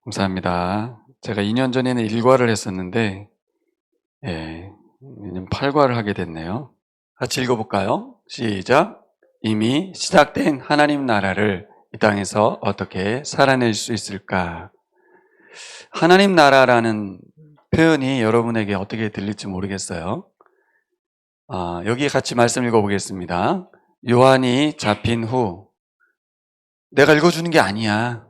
감사합니다. 제가 2년 전에는 1과를 했었는데 8과를 하게 됐네요. 같이 읽어볼까요? 시작. 이미 시작된 하나님 나라를 이 땅에서 어떻게 살아낼 수 있을까? 하나님 나라라는 표현이 여러분에게 어떻게 들릴지 모르겠어요. 여기 같이 말씀 읽어보겠습니다. 요한이 잡힌 후, 내가 읽어주는 게 아니야.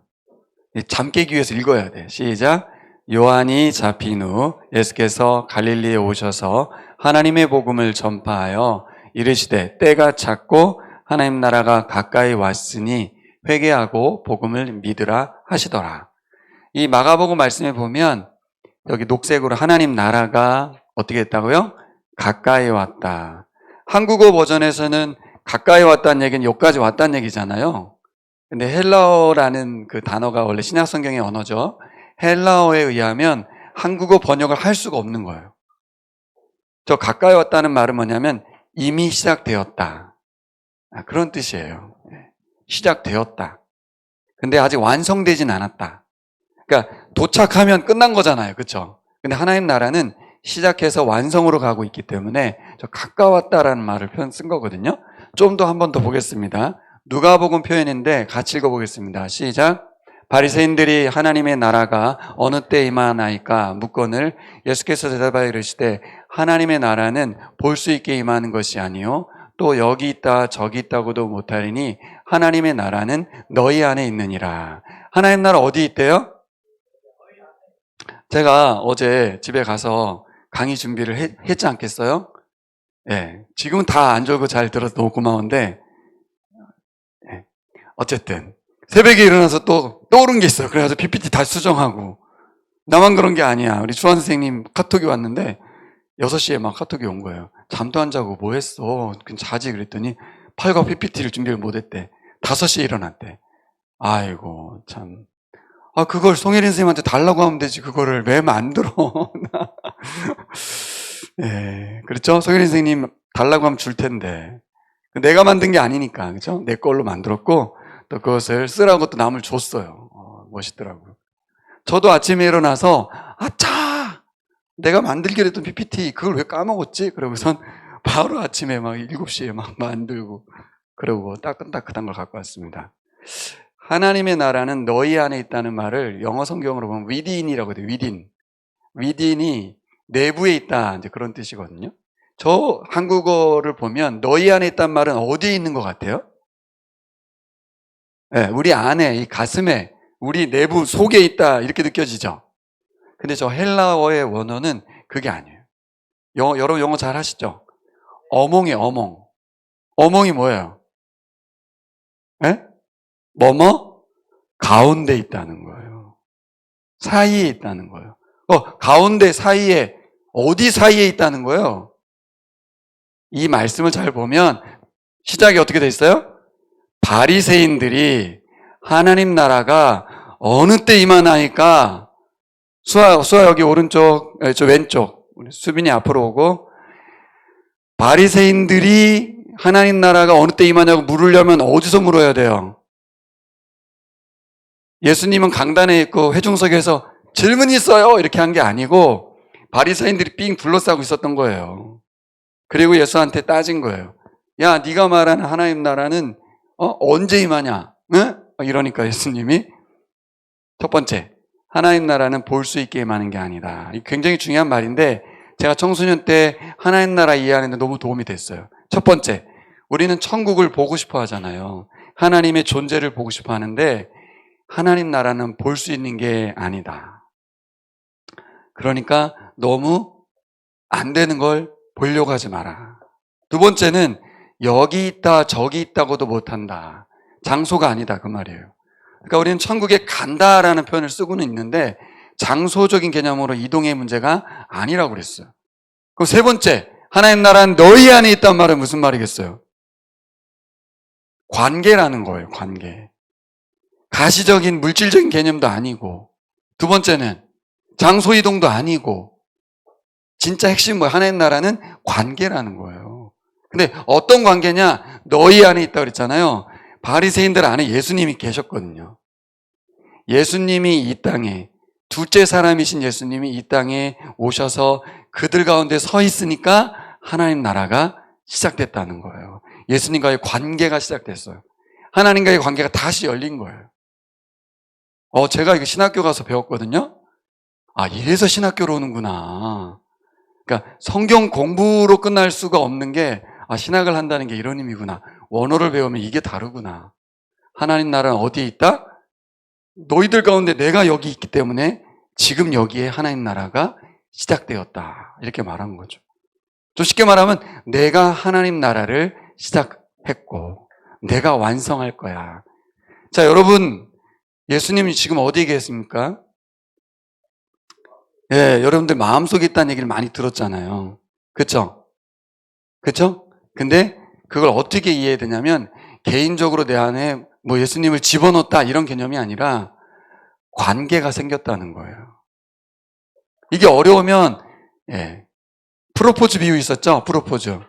잠 깨기 위해서 읽어야 돼. 시작. 요한이 잡힌 후 예수께서 갈릴리에 오셔서 하나님의 복음을 전파하여 이르시되 때가 찼고 하나님 나라가 가까이 왔으니 회개하고 복음을 믿으라 하시더라. 이 마가복음 말씀에 보면 여기 녹색으로 하나님 나라가 어떻게 했다고요? 가까이 왔다. 한국어 버전에서는 가까이 왔다는 얘기는 여기까지 왔다는 얘기잖아요. 근데 헬라어라는 그 단어가 원래 신약 성경의 언어죠. 헬라어에 의하면 한국어 번역을 할 수가 없는 거예요. 저 가까이 왔다는 말은 뭐냐면 이미 시작되었다. 그런 뜻이에요. 시작되었다. 근데 아직 완성되진 않았다. 그러니까 도착하면 끝난 거잖아요. 그렇죠? 근데 하나님 나라는 시작해서 완성으로 가고 있기 때문에 저 가까웠다라는 말을 쓴 거거든요. 좀 더 한 번 더 보겠습니다. 누가복음 표현인데 같이 읽어보겠습니다. 시작. 바리새인들이 하나님의 나라가 어느 때 임하나이까 묻거늘 예수께서 대답하여 이르시되 하나님의 나라는 볼 수 있게 임하는 것이 아니요 또 여기 있다 저기 있다고도 못하리니 하나님의 나라는 너희 안에 있느니라. 하나님 나라 어디 있대요? 제가 어제 집에 가서 강의 준비를 했지 않겠어요? 지금은 다 안 졸고 잘 들어서 너무 고마운데 어쨌든 새벽에 일어나서 또 떠오른 게 있어요. 그래가지고 PPT 다시 수정하고. 나만 그런 게 아니야. 우리 주한 선생님 카톡이 왔는데 6시에 막 카톡이 온 거예요. 잠도 안 자고 뭐 했어? 그냥 자지 그랬더니 8과 PPT를 준비를 못했대. 5시에 일어났대. 아이고 참. 그걸 송혜린 선생님한테 달라고 하면 되지. 그거를 왜 만들어? 그렇죠? 송혜린 선생님 달라고 하면 줄 텐데. 내가 만든 게 아니니까, 그렇죠? 내 걸로 만들었고 또 그것을 쓰라고 또 남을 줬어요. 멋있더라고요. 저도 아침에 일어나서 아차! 내가 만들기로 했던 PPT 그걸 왜 까먹었지? 그러고선 바로 아침에 막 7시에 막 만들고 그러고 따끈따끈한 걸 갖고 왔습니다. 하나님의 나라는 너희 안에 있다는 말을 영어 성경으로 보면 within이라고 돼요. within이 내부에 있다 이제 그런 뜻이거든요. 저 한국어를 보면 너희 안에 있다는 말은 어디에 있는 것 같아요? 우리 안에 이 가슴에 우리 내부 속에 있다 이렇게 느껴지죠. 근데 저 헬라어의 원어는 그게 아니에요. 여러분 영어 잘 하시죠? 어몽이에요. 어몽이 뭐예요? 뭐뭐? 가운데 있다는 거예요. 사이에 있다는 거예요. 가운데 사이에 어디 사이에 있다는 거예요? 이 말씀을 잘 보면 시작이 어떻게 돼 있어요? 바리새인들이 하나님 나라가 어느 때 임하나니까 수아 여기 오른쪽, 저 왼쪽 수빈이 앞으로 오고 바리새인들이 하나님 나라가 어느 때 임하냐고 물으려면 어디서 물어야 돼요? 예수님은 강단에 있고 회중석에서 질문이 있어요 이렇게 한 게 아니고 바리새인들이 삥 둘러싸고 있었던 거예요. 그리고 예수한테 따진 거예요. 야, 네가 말하는 하나님 나라는 언제 임하냐? 이러니까 예수님이 첫 번째, 하나님 나라는 볼 수 있게 임하는 게 아니다. 굉장히 중요한 말인데 제가 청소년 때 하나님 나라 이해하는 데 너무 도움이 됐어요. 첫 번째, 우리는 천국을 보고 싶어 하잖아요. 하나님의 존재를 보고 싶어 하는데 하나님 나라는 볼 수 있는 게 아니다. 그러니까 너무 안 되는 걸 보려고 하지 마라. 두 번째는 여기 있다 저기 있다고도 못한다. 장소가 아니다 그 말이에요. 그러니까 우리는 천국에 간다라는 표현을 쓰고는 있는데 장소적인 개념으로 이동의 문제가 아니라고 그랬어요. 그럼 세 번째, 하나님 나라는 너희 안에 있단 말은 무슨 말이겠어요? 관계라는 거예요. 관계. 가시적인 물질적인 개념도 아니고, 두 번째는 장소 이동도 아니고, 진짜 핵심 뭐예요? 하나님 나라는 관계라는 거예요. 근데 어떤 관계냐? 너희 안에 있다고 그랬잖아요. 바리새인들 안에 예수님이 계셨거든요. 예수님이 이 땅에, 둘째 사람이신 예수님이 이 땅에 오셔서 그들 가운데 서 있으니까 하나님 나라가 시작됐다는 거예요. 예수님과의 관계가 시작됐어요. 하나님과의 관계가 다시 열린 거예요. 제가 이거 신학교 가서 배웠거든요. 이래서 신학교로 오는구나. 그러니까 성경 공부로 끝날 수가 없는 게, 신학을 한다는 게 이런 의미구나. 원어를 배우면 이게 다르구나. 하나님 나라는 어디에 있다? 너희들 가운데 내가 여기 있기 때문에 지금 여기에 하나님 나라가 시작되었다. 이렇게 말한 거죠. 좀 쉽게 말하면 내가 하나님 나라를 시작했고 내가 완성할 거야. 자, 여러분, 예수님이 지금 어디에 계십니까? 예, 여러분들 마음속에 있다는 얘기를 많이 들었잖아요. 그쵸? 그쵸? 근데 그걸 어떻게 이해해야 되냐면 개인적으로 내 안에 예수님을 집어넣었다 이런 개념이 아니라 관계가 생겼다는 거예요. 이게 어려우면 프로포즈 비유 있었죠? 프로포즈.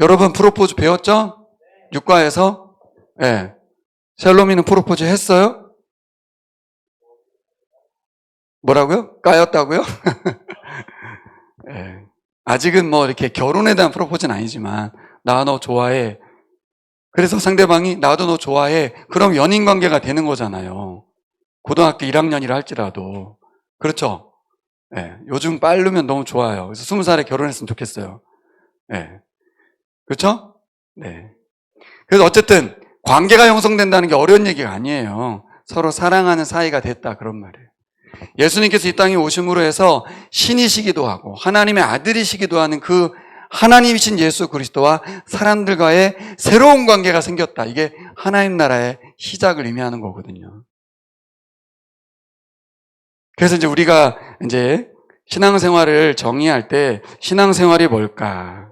여러분 프로포즈 배웠죠? 육과에서? 샬롬이는 프로포즈 했어요? 뭐라고요? 까였다고요? 아직은 이렇게 결혼에 대한 프로포즈는 아니지만 나 너 좋아해. 그래서 상대방이 나도 너 좋아해. 그럼 연인 관계가 되는 거잖아요. 고등학교 1학년이라 할지라도. 그렇죠? 요즘 빠르면 너무 좋아요. 그래서 20살에 결혼했으면 좋겠어요. 그렇죠? 네. 그래서 어쨌든 관계가 형성된다는 게 어려운 얘기가 아니에요. 서로 사랑하는 사이가 됐다 그런 말이에요. 예수님께서 이 땅에 오심으로 해서 신이시기도 하고 하나님의 아들이시기도 하는 그 하나님이신 예수 그리스도와 사람들과의 새로운 관계가 생겼다. 이게 하나님 나라의 시작을 의미하는 거거든요. 그래서 이제 우리가 이제 신앙생활을 정의할 때 신앙생활이 뭘까?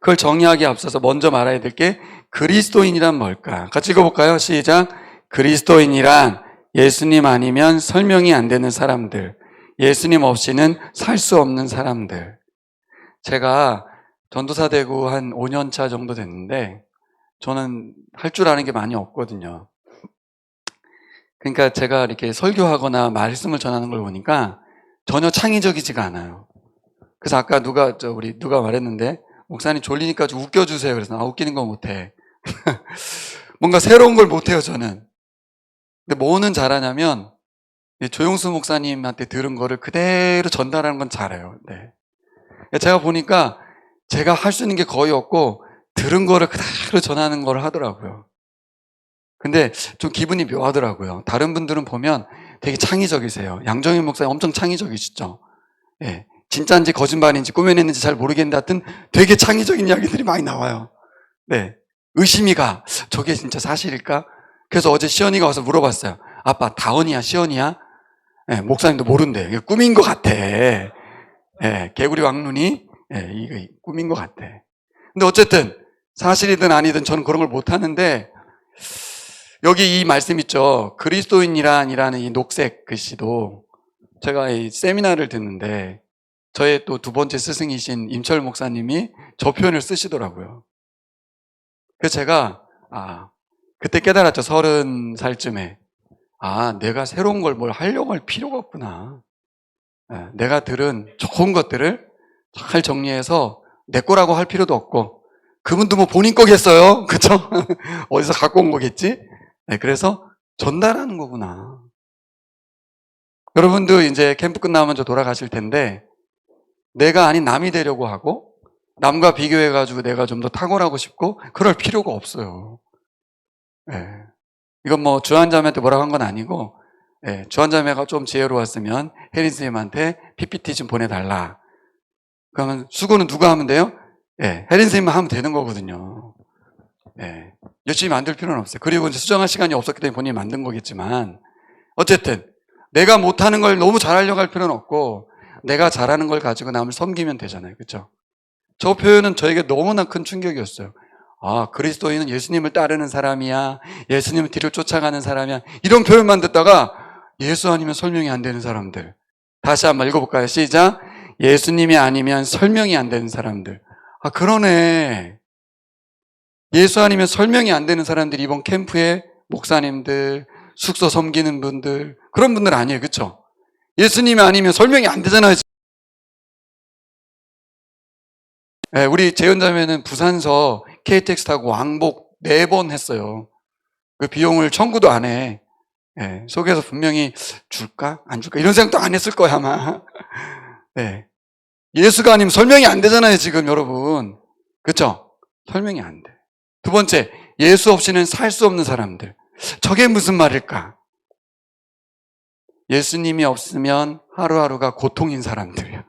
그걸 정의하기에 앞서서 먼저 말해야 될 게 그리스도인이란 뭘까? 같이 읽어볼까요? 시작. 그리스도인이란 예수님 아니면 설명이 안 되는 사람들, 예수님 없이는 살 수 없는 사람들. 제가 전도사 되고 한 5년 차 정도 됐는데 저는 할 줄 아는 게 많이 없거든요. 그러니까 제가 이렇게 설교하거나 말씀을 전하는 걸 보니까 전혀 창의적이지가 않아요. 그래서 아까 누가 말했는데 목사님 졸리니까 좀 웃겨주세요. 그래서 웃기는 거 못해. 뭔가 새로운 걸 못해요 저는. 근데 뭐는 잘하냐면 조용수 목사님한테 들은 거를 그대로 전달하는 건 잘해요. 제가 보니까 제가 할 수 있는 게 거의 없고 들은 거를 그대로 전하는 걸 하더라고요. 근데 좀 기분이 묘하더라고요. 다른 분들은 보면 되게 창의적이세요. 양정인 목사님 엄청 창의적이시죠? 진짜인지 거짓말인지 꾸며냈는지 잘 모르겠는데 하여튼 되게 창의적인 이야기들이 많이 나와요. 의심이 가. 저게 진짜 사실일까? 그래서 어제 시연이가 와서 물어봤어요. 아빠, 다원이야, 시연이야? 목사님도 모른대. 이게 꿈인 것 같아. 개구리 왕눈이 이거 꿈인 것 같아. 근데 어쨌든 사실이든 아니든 저는 그런 걸 못하는데 여기 이 말씀 있죠. 그리스도인이란이라는 이 녹색 글씨도 제가 이 세미나를 듣는데 저의 또 두 번째 스승이신 임철 목사님이 저 표현을 쓰시더라고요. 그래서 제가 그때 깨달았죠. 30살쯤에 내가 새로운 걸 뭘 하려고 할 필요가 없구나. 내가 들은 좋은 것들을 잘 정리해서 내 거라고 할 필요도 없고 그분도 뭐 본인 거겠어요. 그쵸? 어디서 갖고 온 거겠지? 그래서 전달하는 거구나. 여러분도 이제 캠프 끝나면 저 돌아가실 텐데 내가 아닌 남이 되려고 하고 남과 비교해가지고 내가 좀 더 탁월하고 싶고 그럴 필요가 없어요. 이건 뭐 주한자매한테 뭐라고 한 건 아니고 주한자매가 좀 지혜로웠으면 혜린 선생님한테 PPT 좀 보내달라. 그러면 수고는 누가 하면 돼요? 혜린 선생님만 하면 되는 거거든요. 열심히 만들 필요는 없어요. 그리고 이제 수정할 시간이 없었기 때문에 본인이 만든 거겠지만 어쨌든 내가 못하는 걸 너무 잘하려고 할 필요는 없고 내가 잘하는 걸 가지고 남을 섬기면 되잖아요. 그렇죠? 저 표현은 저에게 너무나 큰 충격이었어요. 그리스도인은 예수님을 따르는 사람이야. 예수님을 뒤를 쫓아가는 사람이야. 이런 표현만 듣다가 예수 아니면 설명이 안 되는 사람들. 다시 한번 읽어볼까요? 시작. 예수님이 아니면 설명이 안 되는 사람들. 그러네. 예수 아니면 설명이 안 되는 사람들이 이번 캠프에 목사님들, 숙소 섬기는 분들, 그런 분들 아니에요. 그렇죠? 예수님이 아니면 설명이 안 되잖아요. 네, 우리 재연자매는 부산서 KTX 타고 왕복 4번 했어요. 그 비용을 청구도 안 해. 네, 속에서 분명히 줄까? 안 줄까? 이런 생각도 안 했을 거야, 아마. 네. 예수가 아니면 설명이 안 되잖아요, 지금 여러분. 그렇죠? 설명이 안 돼. 두 번째, 예수 없이는 살 수 없는 사람들. 저게 무슨 말일까? 예수님이 없으면 하루하루가 고통인 사람들이야.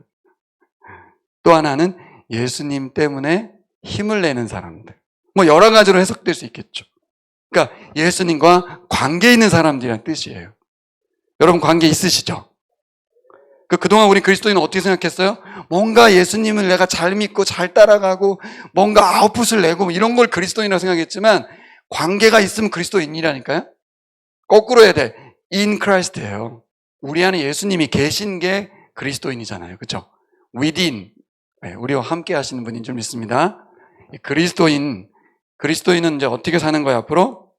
또 하나는 예수님 때문에 힘을 내는 사람들. 뭐 여러 가지로 해석될 수 있겠죠. 그러니까 예수님과 관계 있는 사람들이란 뜻이에요. 여러분 관계 있으시죠? 그동안 우리 그리스도인은 어떻게 생각했어요? 뭔가 예수님을 내가 잘 믿고 잘 따라가고 뭔가 아웃풋을 내고 이런 걸 그리스도인이라고 생각했지만 관계가 있으면 그리스도인이라니까요? 거꾸로 해야 돼. In Christ예요. 우리 안에 예수님이 계신 게 그리스도인이잖아요. 그렇죠? Within. 네, 우리와 함께 하시는 분인 줄 믿습니다. 그리스도인은 이제 어떻게 사는 거야, 앞으로?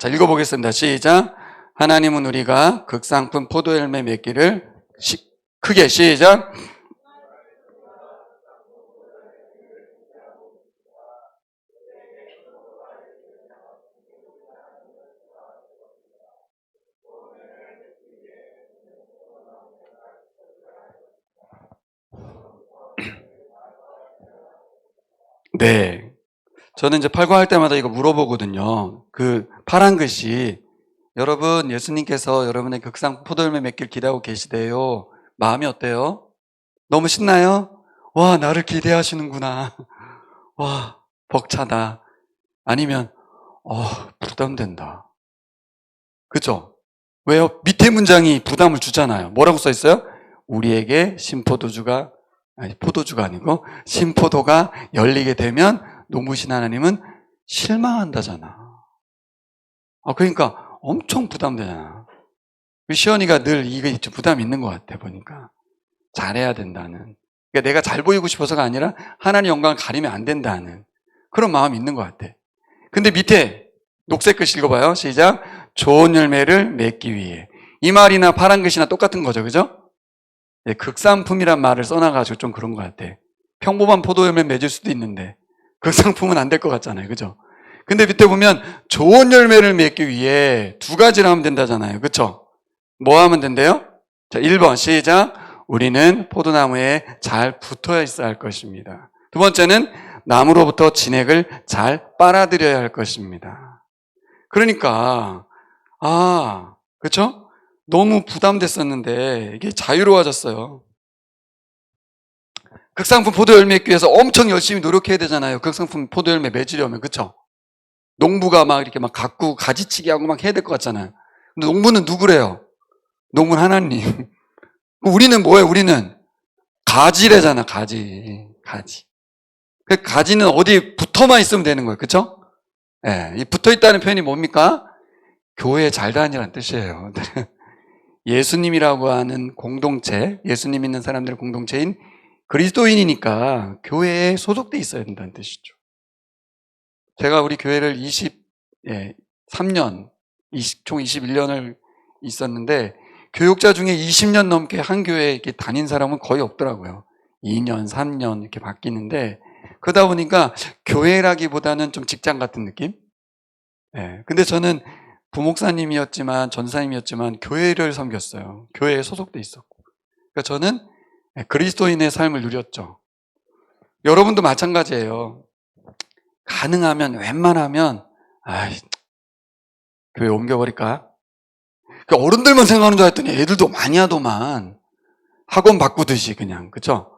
자, 읽어보겠습니다. 시작. 하나님은 우리가 극상품 포도열매 맺기를 크게 시작. 네. 저는 이제 팔과할 때마다 이거 물어보거든요. 그 파란 글씨, 여러분 예수님께서 여러분의 극상 포도열매 맺길 기대하고 계시대요. 마음이 어때요? 너무 신나요? 와, 나를 기대하시는구나. 와, 벅차다. 아니면 부담된다. 그죠? 왜요? 밑에 문장이 부담을 주잖아요. 뭐라고 써 있어요? 우리에게 포도주가 아니고 신포도가 열리게 되면 농부신 하나님은 실망한다잖아. 그러니까 엄청 부담되잖아. 시연이가 늘 이게 부담이 있는 것 같아, 보니까. 잘해야 된다는. 그러니까 내가 잘 보이고 싶어서가 아니라 하나님의 영광을 가리면 안 된다는 그런 마음이 있는 것 같아. 근데 밑에 녹색 글씨 읽어봐요. 시작. 좋은 열매를 맺기 위해. 이 말이나 파란 글씨나 똑같은 거죠. 그죠? 네, 극상품이란 말을 써놔가지고 좀 그런 것 같아. 평범한 포도열매 맺을 수도 있는데 극상품은 안 될 것 같잖아요. 그죠? 근데 밑에 보면 좋은 열매를 맺기 위해 2가지를 하면 된다잖아요. 그쵸? 뭐 하면 된대요? 자, 1번 시작. 우리는 포도나무에 잘 붙어 있어야 할 것입니다. 두 번째는 나무로부터 진액을 잘 빨아들여야 할 것입니다. 그러니까 그쵸? 너무 부담됐었는데 이게 자유로워졌어요. 극상품 포도열매 맺기 위해서 엄청 열심히 노력해야 되잖아요. 극상품 포도열매 맺으려면. 그쵸? 농부가 막 이렇게 막 가꾸 가지치기 하고 막 해야 될 것 같잖아요. 근데 농부는 누구래요? 농부는 하나님. 우리는 뭐예요? 우리는 가지래잖아. 가지. 그 가지는 어디 붙어만 있으면 되는 거예요. 그쵸? 예, 이 붙어 있다는 표현이 뭡니까? 교회에 잘 다니라는 뜻이에요. 예수님이라고 하는 공동체, 예수님 있는 사람들의 공동체인 그리스도인이니까 교회에 소속돼 있어야 된다는 뜻이죠. 제가 우리 교회를 23년, 총 21년을 있었는데 교육자 중에 20년 넘게 한 교회에 이렇게 다닌 사람은 거의 없더라고요. 2년, 3년 이렇게 바뀌는데 그러다 보니까 교회라기보다는 좀 직장 같은 느낌? 근데 저는 부목사님이었지만 전사님이었지만 교회를 섬겼어요. 교회에 소속돼 있었고. 그러니까 저는 그리스도인의 삶을 누렸죠. 여러분도 마찬가지예요. 가능하면 웬만하면 교회 옮겨버릴까? 어른들만 생각하는 줄 알았더니 애들도 많이 하더만. 학원 바꾸듯이 그냥. 그쵸?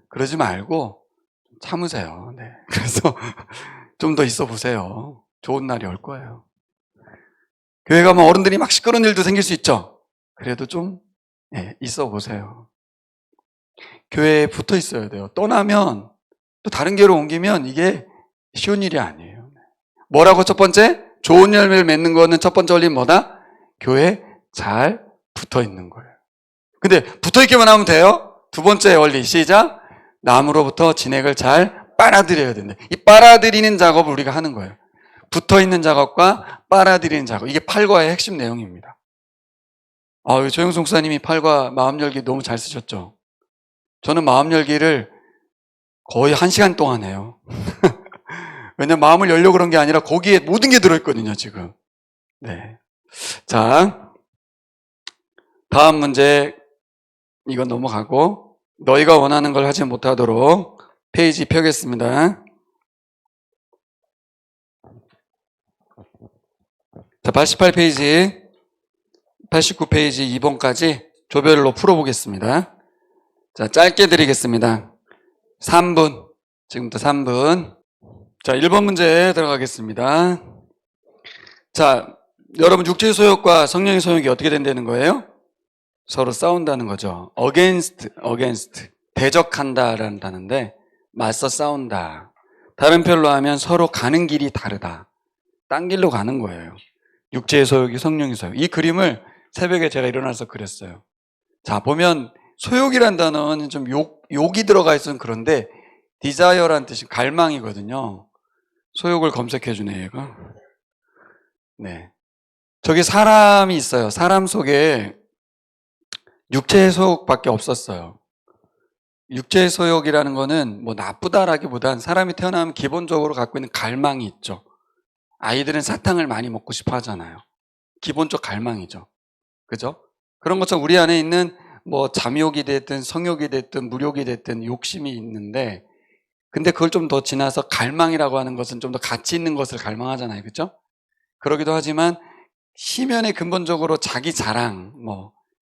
그러지 말고 참으세요. 네. 그래서 좀 더 있어 보세요. 좋은 날이 올 거예요. 교회 가면 어른들이 막 시끄러운 일도 생길 수 있죠? 그래도 좀 있어 보세요. 교회에 붙어 있어야 돼요. 떠나면 또 다른 교회로 옮기면 이게 쉬운 일이 아니에요. 뭐라고 첫 번째? 좋은 열매를 맺는 거는 첫 번째 원리는 뭐다? 교회에 잘 붙어 있는 거예요. 근데 붙어 있기만 하면 돼요? 두 번째 원리 시작. 나무로부터 진액을 잘 빨아들여야 된다. 이 빨아들이는 작업을 우리가 하는 거예요. 붙어있는 작업과 빨아들이는 작업. 이게 팔과의 핵심 내용입니다. 조영수 목사님이 팔과 마음 열기 너무 잘 쓰셨죠? 저는 마음 열기를 거의 1시간 동안 해요. 왜냐면 마음을 열려고 그런 게 아니라 거기에 모든 게 들어있거든요, 지금. 네. 자, 다음 문제, 이건 넘어가고, 너희가 원하는 걸 하지 못하도록 페이지 펴겠습니다. 자, 88페이지, 89페이지 2번까지 조별로 풀어보겠습니다. 자, 짧게 드리겠습니다. 3분. 지금부터 3분. 자, 1번 문제 들어가겠습니다. 자, 여러분 육체의 소욕과 성령의 소욕이 어떻게 된다는 거예요? 서로 싸운다는 거죠. against. 대적한다라는 단어인데 맞서 싸운다. 다른 표현로 하면 서로 가는 길이 다르다. 딴 길로 가는 거예요. 육체의 소욕이 성령의 소욕. 이 그림을 새벽에 제가 일어나서 그렸어요. 자, 보면 소욕이란 단어는 좀 욕이 들어가 있어서 그런데 desire란 뜻이 갈망이거든요. 소욕을 검색해 주네, 얘가. 네. 저기 사람이 있어요. 사람 속에 육체의 소욕밖에 없었어요. 육체의 소욕이라는 거는 뭐 나쁘다라기보단 사람이 태어나면 기본적으로 갖고 있는 갈망이 있죠. 아이들은 사탕을 많이 먹고 싶어 하잖아요. 기본적 갈망이죠. 그죠? 그런 것처럼 우리 안에 있는 뭐 잠욕이 됐든 성욕이 됐든 무욕이 됐든 욕심이 있는데 근데 그걸 좀 더 지나서 갈망이라고 하는 것은 좀 더 가치 있는 것을 갈망하잖아요. 그죠? 그러기도 하지만 시면에 근본적으로 자기 자랑,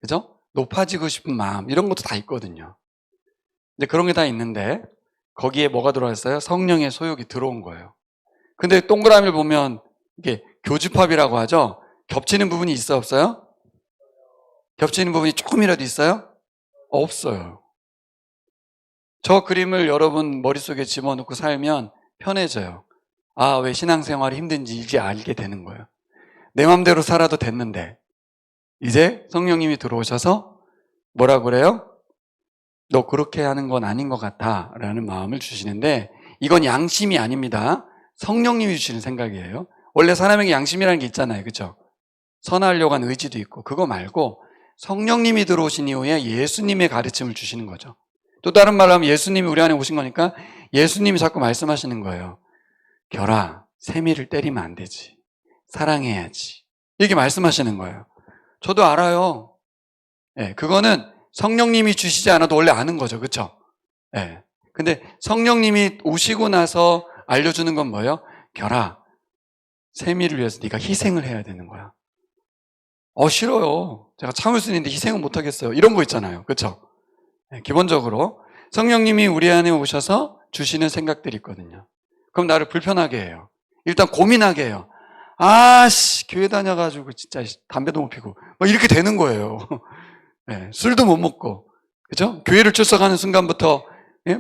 그죠? 높아지고 싶은 마음, 이런 것도 다 있거든요. 근데 그런 게 다 있는데, 거기에 뭐가 들어왔어요? 성령의 소욕이 들어온 거예요. 근데 동그라미를 보면, 이게 교집합이라고 하죠? 겹치는 부분이 있어, 없어요? 겹치는 부분이 조금이라도 있어요? 없어요. 저 그림을 여러분 머릿속에 집어넣고 살면 편해져요. 왜 신앙생활이 힘든지 이제 알게 되는 거예요. 내 맘대로 살아도 됐는데 이제 성령님이 들어오셔서 뭐라 그래요? 너 그렇게 하는 건 아닌 것 같아 라는 마음을 주시는데 이건 양심이 아닙니다. 성령님이 주시는 생각이에요. 원래 사람에게 양심이라는 게 있잖아요. 그렇죠? 선하려고 하는 의지도 있고 그거 말고 성령님이 들어오신 이후에 예수님의 가르침을 주시는 거죠. 또 다른 말로 하면 예수님이 우리 안에 오신 거니까 예수님이 자꾸 말씀하시는 거예요. 결아, 세미를 때리면 안 되지. 사랑해야지. 이렇게 말씀하시는 거예요. 저도 알아요. 그거는 성령님이 주시지 않아도 원래 아는 거죠. 그렇죠? 근데 성령님이 오시고 나서 알려주는 건 뭐예요? 결아, 세미를 위해서 네가 희생을 해야 되는 거야. 싫어요. 제가 참을 수 있는데 희생은 못 하겠어요. 이런 거 있잖아요. 그렇죠? 기본적으로 성령님이 우리 안에 오셔서 주시는 생각들이 있거든요. 그럼 나를 불편하게 해요. 일단 고민하게 해요. 교회 다녀가지고 진짜 담배도 못 피고 이렇게 되는 거예요. 술도 못 먹고, 그죠? 교회를 출석하는 순간부터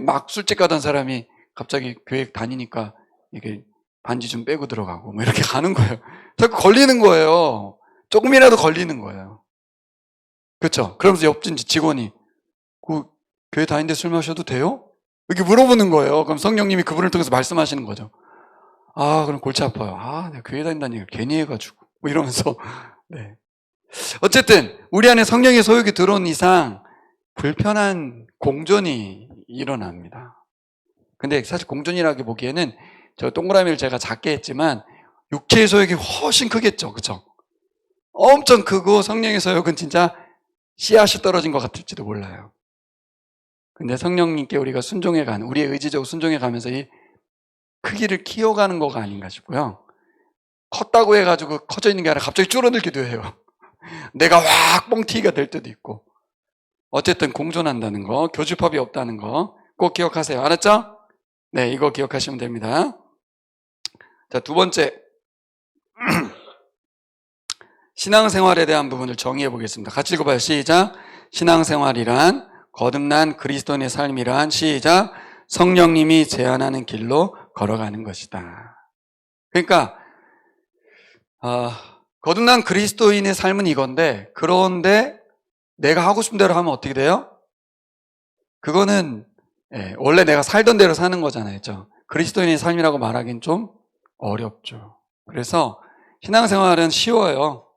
막 술집 가던 사람이 갑자기 교회 다니니까 이게 반지 좀 빼고 들어가고 이렇게 가는 거예요. 자꾸 걸리는 거예요. 조금이라도 걸리는 거예요. 그렇죠? 그러면서 옆집 직원이 교회 다니는데 술 마셔도 돼요? 이렇게 물어보는 거예요. 그럼 성령님이 그분을 통해서 말씀하시는 거죠. 그럼 골치 아파요. 내가 교회 다닌다는 얘기를 괜히 해가지고 이러면서 네. 어쨌든 우리 안에 성령의 소욕이 들어온 이상 불편한 공존이 일어납니다. 근데 사실 공존이라고 보기에는 저 동그라미를 제가 작게 했지만 육체의 소욕이 훨씬 크겠죠. 그렇죠? 엄청 크고 성령의 소욕은 진짜 씨앗이 떨어진 것 같을지도 몰라요. 근데 성령님께 우리가 순종해가는, 우리의 의지적으로 순종해가면서 이 크기를 키워가는 거가 아닌가 싶고요. 컸다고 해가지고 커져 있는 게 아니라 갑자기 줄어들기도 해요. 내가 확 뻥튀기가 될 때도 있고. 어쨌든 공존한다는 거, 교집합이 없다는 거 꼭 기억하세요. 알았죠? 네, 이거 기억하시면 됩니다. 자, 두 번째. 신앙생활에 대한 부분을 정의해 보겠습니다. 같이 읽어봐요. 시작. 신앙생활이란 거듭난 그리스도인의 삶이란 시작. 성령님이 제안하는 길로 걸어가는 것이다. 그러니까 거듭난 그리스도인의 삶은 이건데, 그런데 내가 하고 싶은 대로 하면 어떻게 돼요? 그거는 원래 내가 살던 대로 사는 거잖아요. 그렇죠? 그리스도인의 삶이라고 말하기는 좀 어렵죠. 그래서 신앙생활은 쉬워요.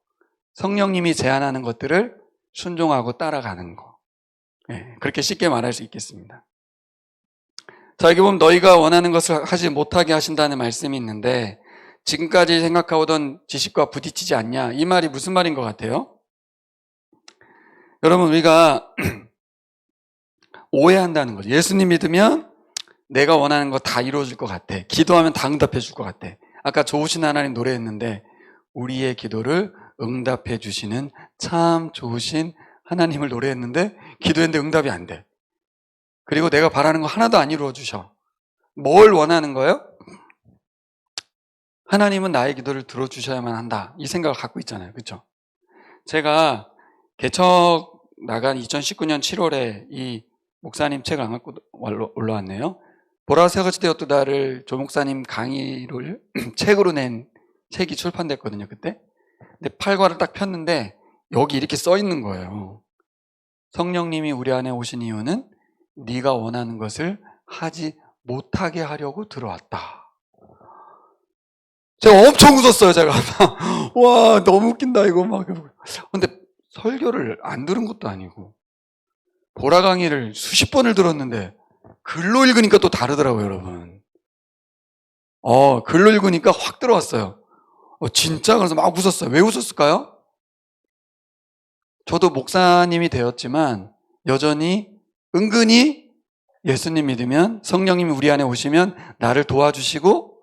성령님이 제안하는 것들을 순종하고 따라가는 거. 네, 그렇게 쉽게 말할 수 있겠습니다. 자, 여기 보면 너희가 원하는 것을 하지 못하게 하신다는 말씀이 있는데 지금까지 생각하던 지식과 부딪히지 않냐? 이 말이 무슨 말인 것 같아요? 여러분, 우리가 오해한다는 거죠. 예수님 믿으면 내가 원하는 거 다 이루어질 것 같아. 기도하면 다 응답해 줄 것 같아. 아까 좋으신 하나님 노래했는데 우리의 기도를 응답해 주시는 참 좋으신 하나님을 노래했는데 기도했는데 응답이 안 돼. 그리고 내가 바라는 거 하나도 안 이루어 주셔. 뭘 원하는 거예요? 하나님은 나의 기도를 들어주셔야만 한다. 이 생각을 갖고 있잖아요. 그렇죠? 제가 개척 나간 2019년 7월에 이 목사님 책을 안 갖고 올라왔네요. 보라새같이 되었다를 조 목사님 강의를 책으로 낸 책이 출판됐거든요. 그때. 근데 팔과를 딱 폈는데 여기 이렇게 써 있는 거예요. 성령님이 우리 안에 오신 이유는 네가 원하는 것을 하지 못하게 하려고 들어왔다. 제가 엄청 웃었어요, 제가. 와, 너무 웃긴다, 이거 막. 근데 설교를 안 들은 것도 아니고, 보라 강의를 수십 번을 들었는데, 글로 읽으니까 또 다르더라고요, 여러분. 글로 읽으니까 확 들어왔어요. 진짜? 그래서 막 웃었어요. 왜 웃었을까요? 저도 목사님이 되었지만, 여전히, 은근히 예수님 믿으면, 성령님이 우리 안에 오시면, 나를 도와주시고,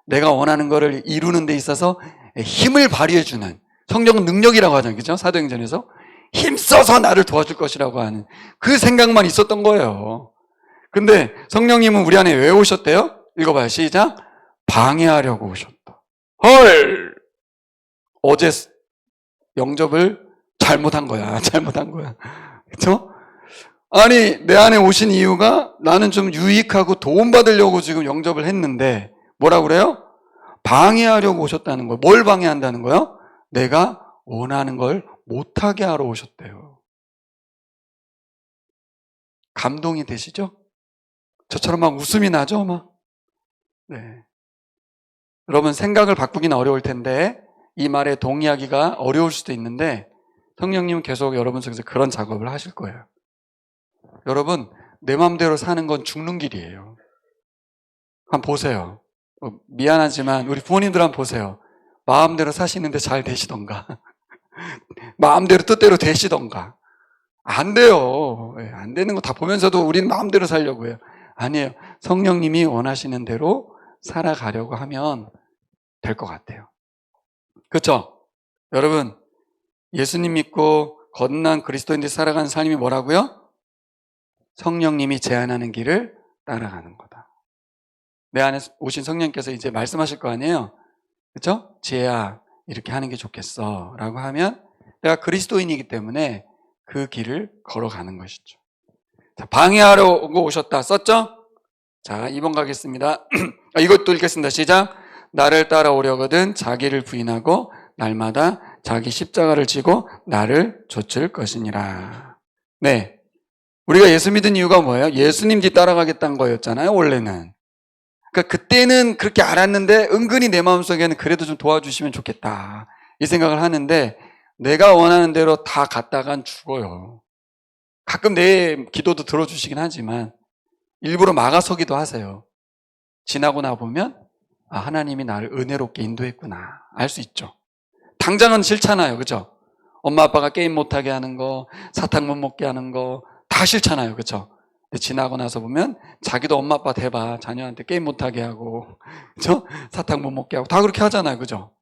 내가 원하는 거를 이루는 데 있어서 힘을 발휘해주는, 성령은 능력이라고 하잖아요. 그죠? 사도행전에서. 힘써서 나를 도와줄 것이라고 하는 그 생각만 있었던 거예요. 근데 성령님은 우리 안에 왜 오셨대요? 읽어봐요. 시작. 방해하려고 오셨다. 헐! 어제 영접을 잘못한 거야. 잘못한 거야. 그쵸? 아니, 내 안에 오신 이유가 나는 좀 유익하고 도움받으려고 지금 영접을 했는데, 뭐라고 그래요? 방해하려고 오셨다는 거예요. 뭘 방해한다는 거예요? 내가 원하는 걸 못하게 하러 오셨대요. 감동이 되시죠? 저처럼 막 웃음이 나죠? 막. 네. 여러분, 생각을 바꾸기는 어려울 텐데 이 말에 동의하기가 어려울 수도 있는데 성령님은 계속 여러분 속에서 그런 작업을 하실 거예요. 여러분, 내 마음대로 사는 건 죽는 길이에요. 한번 보세요. 미안하지만 우리 부모님들 한번 보세요. 마음대로 사시는데 잘 되시던가 마음대로 뜻대로 되시던가. 안 돼요. 안 되는 거 다 보면서도 우리는 마음대로 살려고 해요. 아니에요. 성령님이 원하시는 대로 살아가려고 하면 될 것 같아요. 그렇죠? 여러분, 예수님 믿고 거듭난 그리스도인들이 살아가는 삶이 뭐라고요? 성령님이 제안하는 길을 따라가는 거다. 내 안에 오신 성령님께서 이제 말씀하실 거 아니에요? 그렇죠? 지혜야, 이렇게 하는 게 좋겠어 라고 하면 내가 그리스도인이기 때문에 그 길을 걸어가는 것이죠. 자, 방해하려고 오셨다 썼죠? 자, 2번 가겠습니다. 이것도 읽겠습니다. 시작. 나를 따라오려거든 자기를 부인하고 날마다 자기 십자가를 지고 나를 좇을 것이니라. 네, 우리가 예수 믿은 이유가 뭐예요? 예수님 뒤 따라가겠다는 거였잖아요, 원래는. 그러니까 그때는 그렇게 알았는데 은근히 내 마음속에는 그래도 좀 도와주시면 좋겠다 이 생각을 하는데 내가 원하는 대로 다 갔다간 죽어요. 가끔 내 기도도 들어주시긴 하지만 일부러 막아서기도 하세요. 지나고 나보면 하나님이 나를 은혜롭게 인도했구나 알 수 있죠. 당장은 싫잖아요. 그죠? 엄마 아빠가 게임 못하게 하는 거, 사탕 못 먹게 하는 거 다 싫잖아요. 그죠? 근데 지나고 나서 보면 자기도 엄마 아빠 대봐 자녀한테 게임 못하게 하고 그죠? 사탕 못 먹게 하고 다 그렇게 하잖아요. 그죠?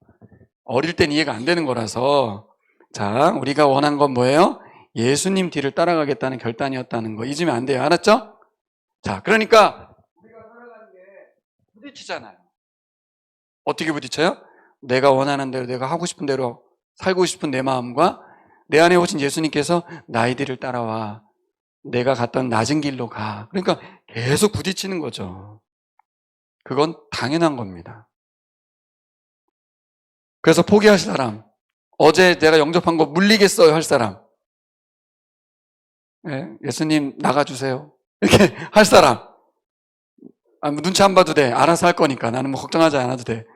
어릴 땐 이해가 안 되는 거라서 자, 우리가 원한 건 뭐예요? 예수님 뒤를 따라가겠다는 결단이었다는 거 잊으면 안 돼요. 알았죠? 자, 그러니까 우리가 살아가는 게 부딪히잖아요. 어떻게 부딪혀요? 내가 원하는 대로 내가 하고 싶은 대로 살고 싶은 내 마음과 내 안에 오신 예수님께서 나의 뒤를 따라와 내가 갔던 낮은 길로 가. 그러니까 계속 부딪히는 거죠. 그건 당연한 겁니다. 그래서 포기하실 사람, 어제 내가 영접한 거 물리겠어요 할 사람, 예수님 나가주세요 이렇게 할 사람, 눈치 안 봐도 돼. 알아서 할 거니까 나는 뭐 걱정하지 않아도 돼.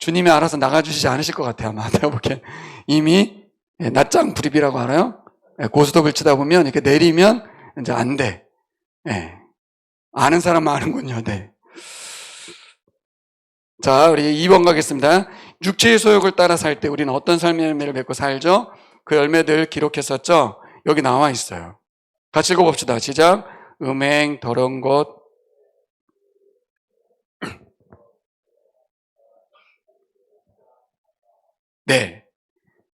주님이 알아서 나가주시지 않으실 것 같아요. 아마 내가 보기엔 이미 낫장 불입이라고 알아요? 고스톱을 치다 보면 이렇게 내리면 이제 안 돼. 아는 사람만 아는군요. 네. 자, 우리 2번 가겠습니다. 육체의 소욕을 따라 살 때 우리는 어떤 삶의 열매를 맺고 살죠? 그 열매들 기록했었죠? 여기 나와 있어요. 같이 읽어봅시다. 시작. 음행, 더러운 것. 네.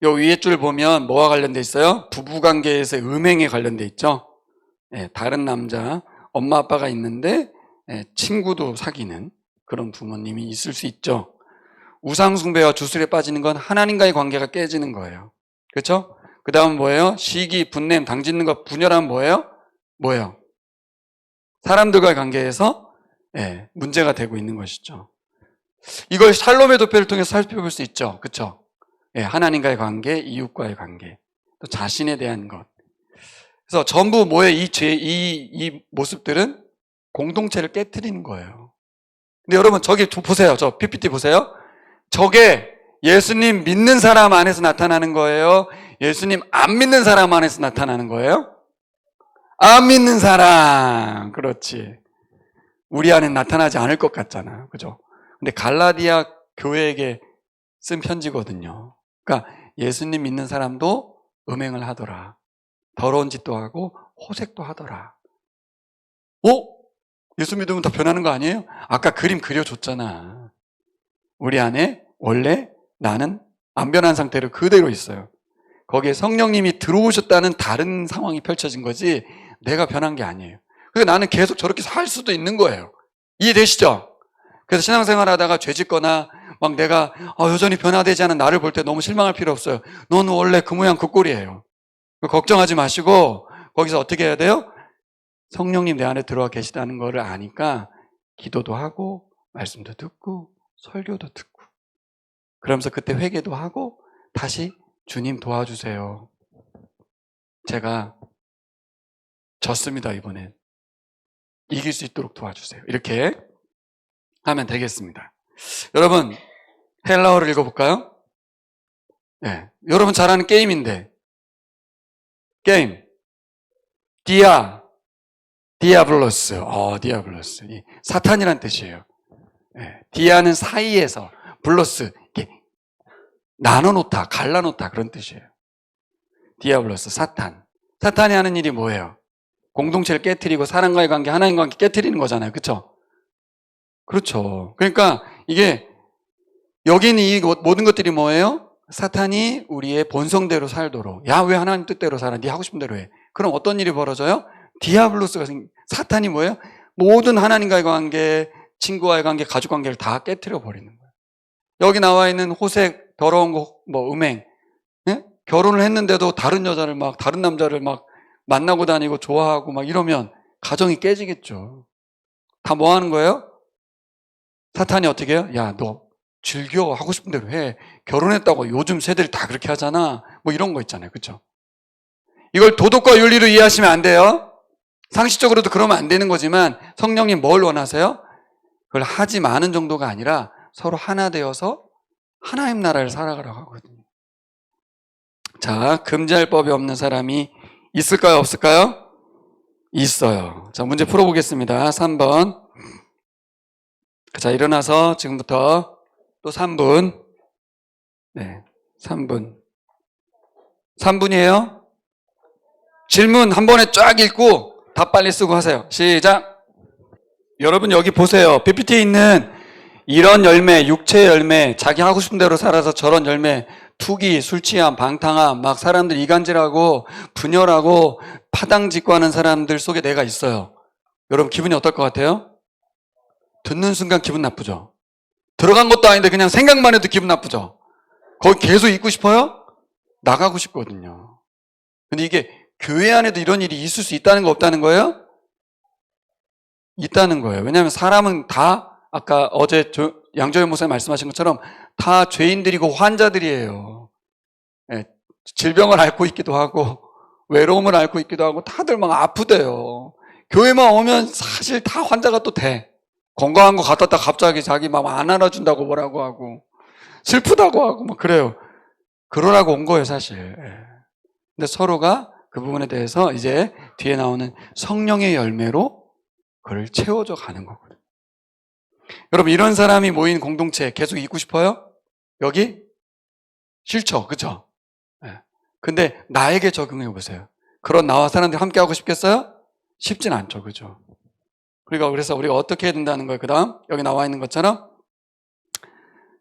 요 위에 줄 보면 뭐와 관련돼 있어요? 부부관계에서의 음행에 관련돼 있죠? 다른 남자, 엄마 아빠가 있는데 친구도 사귀는 그런 부모님이 있을 수 있죠. 우상숭배와 주술에 빠지는 건 하나님과의 관계가 깨지는 거예요. 그렇죠? 그 다음 뭐예요? 시기, 분냄, 당짓는 것, 분열하면 뭐예요? 사람들과의 관계에서 문제가 되고 있는 것이죠. 이걸 샬롬의 도표를 통해서 살펴볼 수 있죠. 그렇죠? 하나님과의 관계, 이웃과의 관계, 또 자신에 대한 것. 그래서 전부 뭐예요? 이 모습들은 공동체를 깨트리는 거예요. 근데 여러분 저기 보세요. 저 PPT 보세요. 저게 예수님 믿는 사람 안에서 나타나는 거예요? 예수님 안 믿는 사람 안에서 나타나는 거예요? 안 믿는 사람. 그렇지. 우리 안에 나타나지 않을 것 같잖아. 그죠? 근데 갈라디아 교회에게 쓴 편지거든요. 그러니까 예수님 믿는 사람도 음행을 하더라. 더러운 짓도 하고 호색도 하더라. 예수 믿으면 다 변하는 거 아니에요? 아까 그림 그려줬잖아. 우리 안에 원래 나는 안 변한 상태로 그대로 있어요. 거기에 성령님이 들어오셨다는 다른 상황이 펼쳐진 거지 내가 변한 게 아니에요. 그래서 나는 계속 저렇게 살 수도 있는 거예요. 이해되시죠? 그래서 신앙생활 하다가 죄짓거나 막 내가 여전히 변화되지 않은 나를 볼 때 너무 실망할 필요 없어요. 너는 원래 그 모양 그 꼴이에요. 걱정하지 마시고 거기서 어떻게 해야 돼요? 성령님 내 안에 들어와 계시다는 거를 아니까 기도도 하고 말씀도 듣고 설교도 듣고 그러면서 그때 회개도 하고 다시 주님 도와주세요. 제가 졌습니다. 이번엔 이길 수 있도록 도와주세요. 이렇게 하면 되겠습니다. 여러분 헬라어를 읽어볼까요? 여러분 잘 아는 게임인데 게임 디아블로스. 디아블로스. 사탄이란 뜻이에요. 디아는 사이에서, 블로스, 이렇게 나눠놓다, 갈라놓다 그런 뜻이에요. 디아블로스, 사탄. 사탄이 하는 일이 뭐예요? 공동체를 깨트리고 사람과의 관계, 하나님과 관계 깨트리는 거잖아요. 그렇죠? 그렇죠. 그러니까 이게 여기 있는 이 모든 것들이 뭐예요? 사탄이 우리의 본성대로 살도록. 야, 왜 하나님 뜻대로 살아? 네 하고 싶은 대로 해. 그럼 어떤 일이 벌어져요? 디아블로스가 사탄이 뭐예요? 모든 하나님과의 관계, 친구와의 관계, 가족 관계를 다 깨트려 버리는 거예요. 여기 나와 있는 호색, 더러운 거, 음행. 결혼을 했는데도 다른 여자를 다른 남자를 만나고 다니고 좋아하고 이러면 가정이 깨지겠죠. 다 뭐 하는 거예요? 사탄이 어떻게 해요? 야, 너 즐겨 하고 싶은 대로 해. 결혼했다고 요즘 세대들이 다 그렇게 하잖아. 이런 거 있잖아요. 그렇죠? 이걸 도덕과 윤리로 이해하시면 안 돼요. 상식적으로도 그러면 안 되는 거지만 성령님 뭘 원하세요? 그걸 하지 마는 정도가 아니라 서로 하나 되어서 하나님 나라를 살아가라고 하거든요. 자, 금지할 법이 없는 사람이 있을까요? 없을까요? 있어요. 자, 문제 풀어보겠습니다. 3번. 자, 일어나서 지금부터 또 3분. 3분. 3분이에요. 질문 한 번에 쫙 읽고 답 빨리 쓰고 하세요. 시작. 여러분 여기 보세요. PPT에 있는 이런 열매, 육체의 열매, 자기 하고 싶은 대로 살아서 저런 열매, 투기, 술 취함, 방탕함, 사람들 이간질하고 분열하고 파당짓고 하는 사람들 속에 내가 있어요. 여러분 기분이 어떨 것 같아요? 듣는 순간 기분 나쁘죠? 들어간 것도 아닌데 그냥 생각만 해도 기분 나쁘죠? 거기 계속 있고 싶어요? 나가고 싶거든요. 근데 이게 교회 안에도 이런 일이 있을 수 있다는 거 없다는 거예요? 있다는 거예요. 왜냐하면 사람은 다 아까 어제 양조연 목사님 말씀하신 것처럼 다 죄인들이고 환자들이에요. 질병을 앓고 있기도 하고 외로움을 앓고 있기도 하고 다들 아프대요. 교회만 오면 사실 다 환자가 또 돼. 건강한 거 갖다 갑자기 자기 안 알아준다고 뭐라고 하고 슬프다고 하고 막 그래요. 그러라고 온 거예요, 사실. 예. 근데 서로가 그 부분에 대해서 이제 뒤에 나오는 성령의 열매로 그걸 채워져 가는 거거든요. 여러분, 이런 사람이 모인 공동체 계속 있고 싶어요? 여기? 싫죠, 그죠? 예. 근데 나에게 적용해 보세요. 그런 나와 사람들이 함께 하고 싶겠어요? 쉽진 않죠, 그죠? 그래서 우리가 어떻게 해야 된다는 거예요. 그 다음, 여기 나와 있는 것처럼.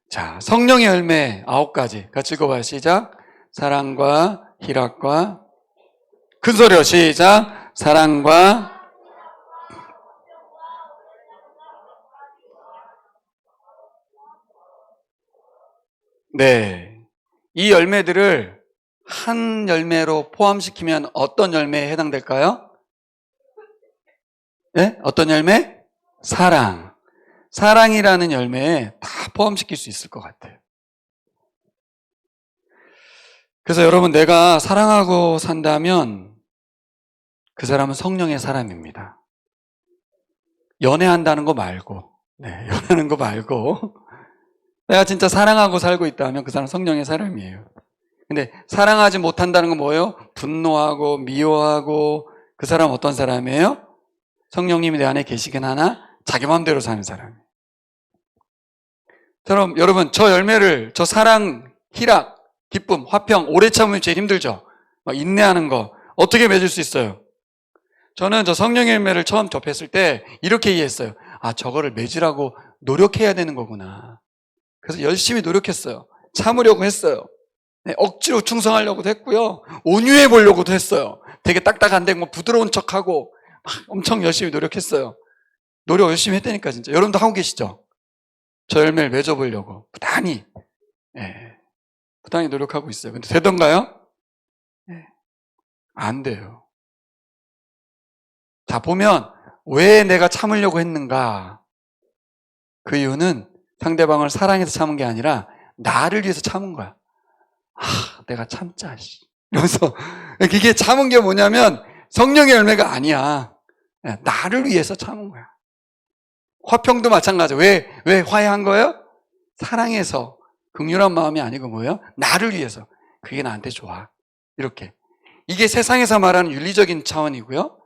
자, 성령의 열매 9가지. 같이 읽어봐요. 시작. 사랑과 희락과, 큰 소리로 시작. 사랑과, 네. 이 열매들을 한 열매로 포함시키면 어떤 열매에 해당될까요? 네? 어떤 열매? 사랑. 사랑이라는 열매에 다 포함시킬 수 있을 것 같아요. 그래서 여러분, 내가 사랑하고 산다면 그 사람은 성령의 사람입니다. 연애한다는 거 말고, 네, 연애하는 거 말고, 내가 진짜 사랑하고 살고 있다면 그 사람은 성령의 사람이에요. 근데 사랑하지 못한다는 건 뭐예요? 분노하고 미워하고, 그 사람은 어떤 사람이에요? 성령님이 내 안에 계시긴 하나 자기 마음대로 사는 사람이에요. 그럼 여러분, 저 사랑, 희락, 기쁨, 화평, 오래 참으면 제일 힘들죠? 막 인내하는 거 어떻게 맺을 수 있어요? 저는 저 성령의 열매를 처음 접했을 때 이렇게 이해했어요. 아, 저거를 맺으라고 노력해야 되는 거구나. 그래서 열심히 노력했어요. 참으려고 했어요. 네, 억지로 충성하려고도 했고요. 온유해 보려고도 했어요. 되게 딱딱한데 뭐 부드러운 척하고 막 엄청 열심히 노력했어요. 노력 열심히 했다니까 진짜. 여러분도 하고 계시죠? 저 열매를 맺어보려고 부단히 부단히 노력하고 있어요. 근데 되던가요? 안 돼요. 자, 보면 왜 내가 참으려고 했는가? 그 이유는 상대방을 사랑해서 참은 게 아니라 나를 위해서 참은 거야. 아, 내가 참자. 이러면서 이게 참은 게 뭐냐면 성령의 열매가 아니야. 나를 위해서 참은 거야. 화평도 마찬가지야. 왜 화해한 거예요? 사랑해서. 긍휼한 마음이 아니고 뭐예요? 나를 위해서. 그게 나한테 좋아. 이렇게. 이게 세상에서 말하는 윤리적인 차원이고요.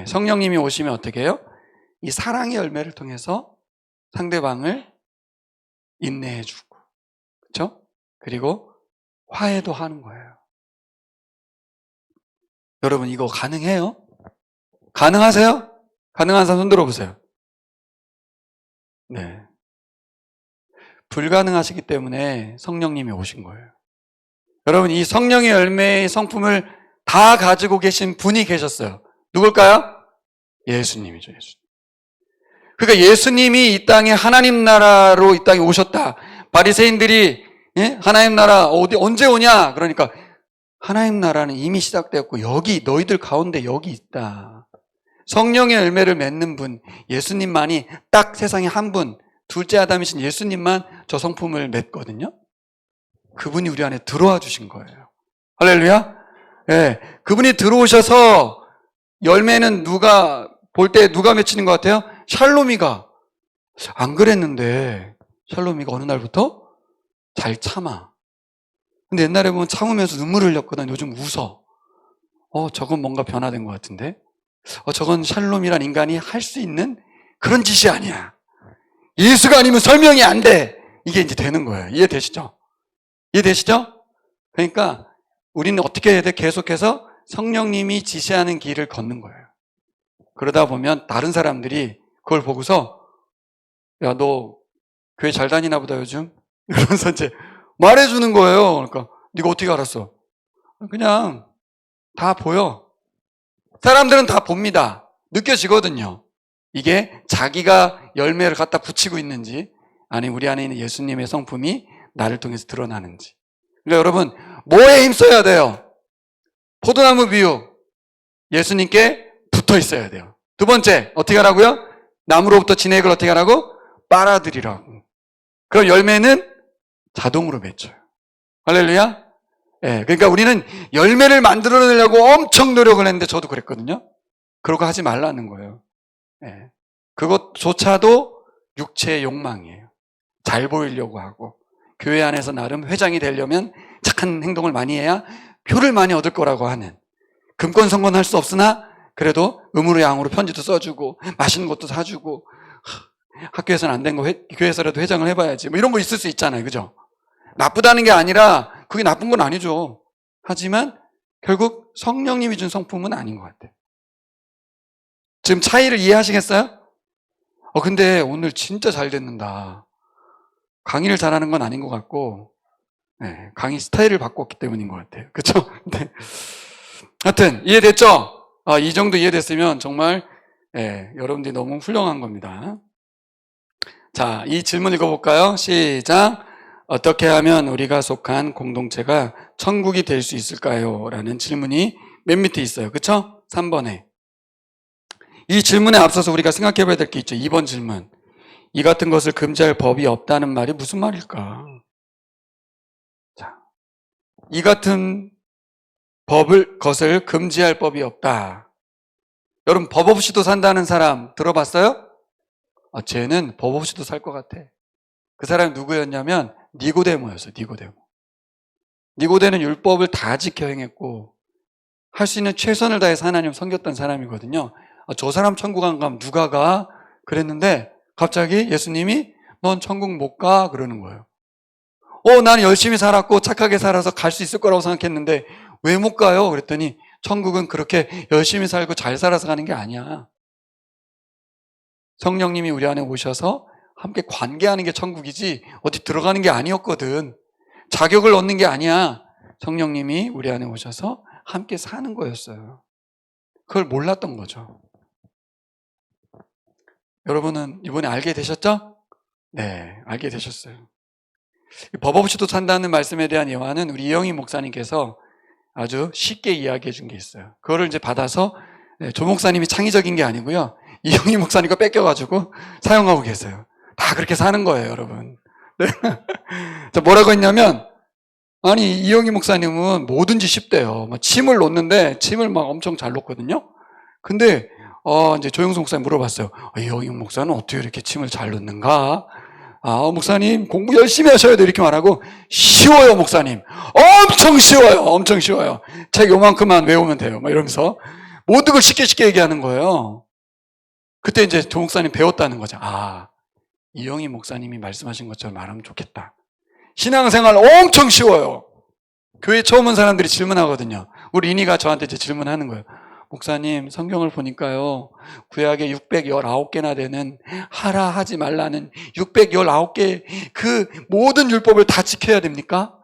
성령님이 오시면 어떻게 해요? 이 사랑의 열매를 통해서 상대방을 인내해주고, 그렇죠? 그리고 화해도 하는 거예요. 여러분, 이거 가능해요? 가능하세요? 가능한 사람 손 들어보세요. 네. 불가능하시기 때문에 성령님이 오신 거예요. 여러분, 이 성령의 열매의 성품을 다 가지고 계신 분이 계셨어요. 누굴까요? 예수님이죠, 예수님. 그러니까 예수님이 이 땅에 하나님 나라로 이 땅에 오셨다. 바리새인들이 하나님 나라 언제 오냐? 그러니까 하나님 나라는 이미 시작되었고 여기 너희들 가운데 여기 있다. 성령의 열매를 맺는 분, 예수님만이 딱 세상에 한 분, 둘째 아담이신 예수님만 저 성품을 맺거든요. 그분이 우리 안에 들어와 주신 거예요. 할렐루야. 네, 그분이 들어오셔서 열매는 볼 때 누가 맺히는 것 같아요? 샬롬이가. 안 그랬는데 샬롬이가 어느 날부터 잘 참아. 근데 옛날에 보면 참으면서 눈물을 흘렸거든. 요즘 웃어. 저건 뭔가 변화된 것 같은데. 저건 샬롬이란 인간이 할 수 있는 그런 짓이 아니야. 예수가 아니면 설명이 안 돼. 이게 이제 되는 거예요. 이해되시죠? 이해되시죠? 그러니까 우리는 어떻게 해야 돼? 계속해서 성령님이 지시하는 길을 걷는 거예요. 그러다 보면 다른 사람들이 그걸 보고서 야, 너 교회 잘 다니나 보다 요즘? 이러면서 이제 말해주는 거예요. 그러니까 네가 어떻게 알았어? 그냥 다 보여. 사람들은 다 봅니다. 느껴지거든요. 이게 자기가 열매를 갖다 붙이고 있는지 아니면 우리 안에 있는 예수님의 성품이 나를 통해서 드러나는지. 그러니까 여러분, 뭐에 힘써야 돼요? 포도나무 비유. 예수님께 붙어 있어야 돼요. 두 번째, 어떻게 하라고요? 나무로부터 진액을 어떻게 하라고? 빨아들이라고. 그럼 열매는 자동으로 맺혀요. 할렐루야? 그러니까 우리는 열매를 만들어내려고 엄청 노력을 했는데 저도 그랬거든요. 그러고 하지 말라는 거예요. 그것조차도 육체의 욕망이에요. 잘 보이려고 하고. 교회 안에서 나름 회장이 되려면 착한 행동을 많이 해야 표를 많이 얻을 거라고 하는, 금권성권 할 수 없으나 그래도 음으로 양으로 편지도 써주고 맛있는 것도 사주고, 학교에서는 안 된 거 교회에서라도 회장을 해봐야지, 뭐 이런 거 있을 수 있잖아요. 그죠? 나쁘다는 게 아니라 그게 나쁜 건 아니죠. 하지만 결국 성령님이 준 성품은 아닌 것 같아요. 지금 차이를 이해하시겠어요? 근데 오늘 진짜 잘 듣는다. 강의를 잘하는 건 아닌 것 같고, 네, 강의 스타일을 바꿨기 때문인 것 같아요. 그쵸? 네. 하여튼, 이해됐죠? 이 정도 이해됐으면 정말, 여러분들이 너무 훌륭한 겁니다. 자, 이 질문 읽어볼까요? 시작. 어떻게 하면 우리가 속한 공동체가 천국이 될 수 있을까요? 라는 질문이 맨 밑에 있어요. 그쵸? 3번에. 이 질문에 앞서서 우리가 생각해 봐야 될 게 있죠. 2번 질문. 이 같은 것을 금지할 법이 없다는 말이 무슨 말일까? 자, 이 같은 것을 금지할 법이 없다. 여러분, 법 없이도 산다는 사람 들어봤어요? 쟤는 법 없이도 살 것 같아. 그 사람이 누구였냐면 니고데모였어요. 니고데는 율법을 다 지켜 행했고 할 수 있는 최선을 다해서 하나님을 섬겼던 사람이거든요. 저 사람 천국 안 가면 누가 가? 그랬는데 갑자기 예수님이 넌 천국 못 가? 그러는 거예요. 나는 열심히 살았고 착하게 살아서 갈 수 있을 거라고 생각했는데 왜 못 가요? 그랬더니 천국은 그렇게 열심히 살고 잘 살아서 가는 게 아니야. 성령님이 우리 안에 오셔서 함께 관계하는 게 천국이지 어디 들어가는 게 아니었거든. 자격을 얻는 게 아니야. 성령님이 우리 안에 오셔서 함께 사는 거였어요. 그걸 몰랐던 거죠. 여러분은 이번에 알게 되셨죠? 네, 알게 되셨어요. 법 없이도 산다는 말씀에 대한 예화는 우리 이영희 목사님께서 아주 쉽게 이야기해 준 게 있어요. 그거를 이제 받아서 조 목사님이 창의적인 게 아니고요. 이영희 목사님과 뺏겨가지고 사용하고 계세요. 다 그렇게 사는 거예요, 여러분. 네. 뭐라고 했냐면, 아니, 이영희 목사님은 뭐든지 쉽대요. 침을 놓는데, 침을 막 엄청 잘 놓거든요. 근데, 이제 조영수 목사님 물어봤어요. 이영희 목사는 어떻게 이렇게 침을 잘 놓는가? 목사님, 공부 열심히 하셔야 돼요. 이렇게 말하고, 쉬워요, 목사님. 엄청 쉬워요. 엄청 쉬워요. 책 요만큼만 외우면 돼요. 막 이러면서. 모든 걸 쉽게 얘기하는 거예요. 그때 이제 조 목사님 배웠다는 거죠. 이영희 목사님이 말씀하신 것처럼 말하면 좋겠다. 신앙생활 엄청 쉬워요. 교회 처음 온 사람들이 질문하거든요. 우리 이니가 저한테 이제 질문하는 거예요. 목사님, 성경을 보니까요, 구약에 619개나 되는 하라 하지 말라는 619개 그 모든 율법을 다 지켜야 됩니까?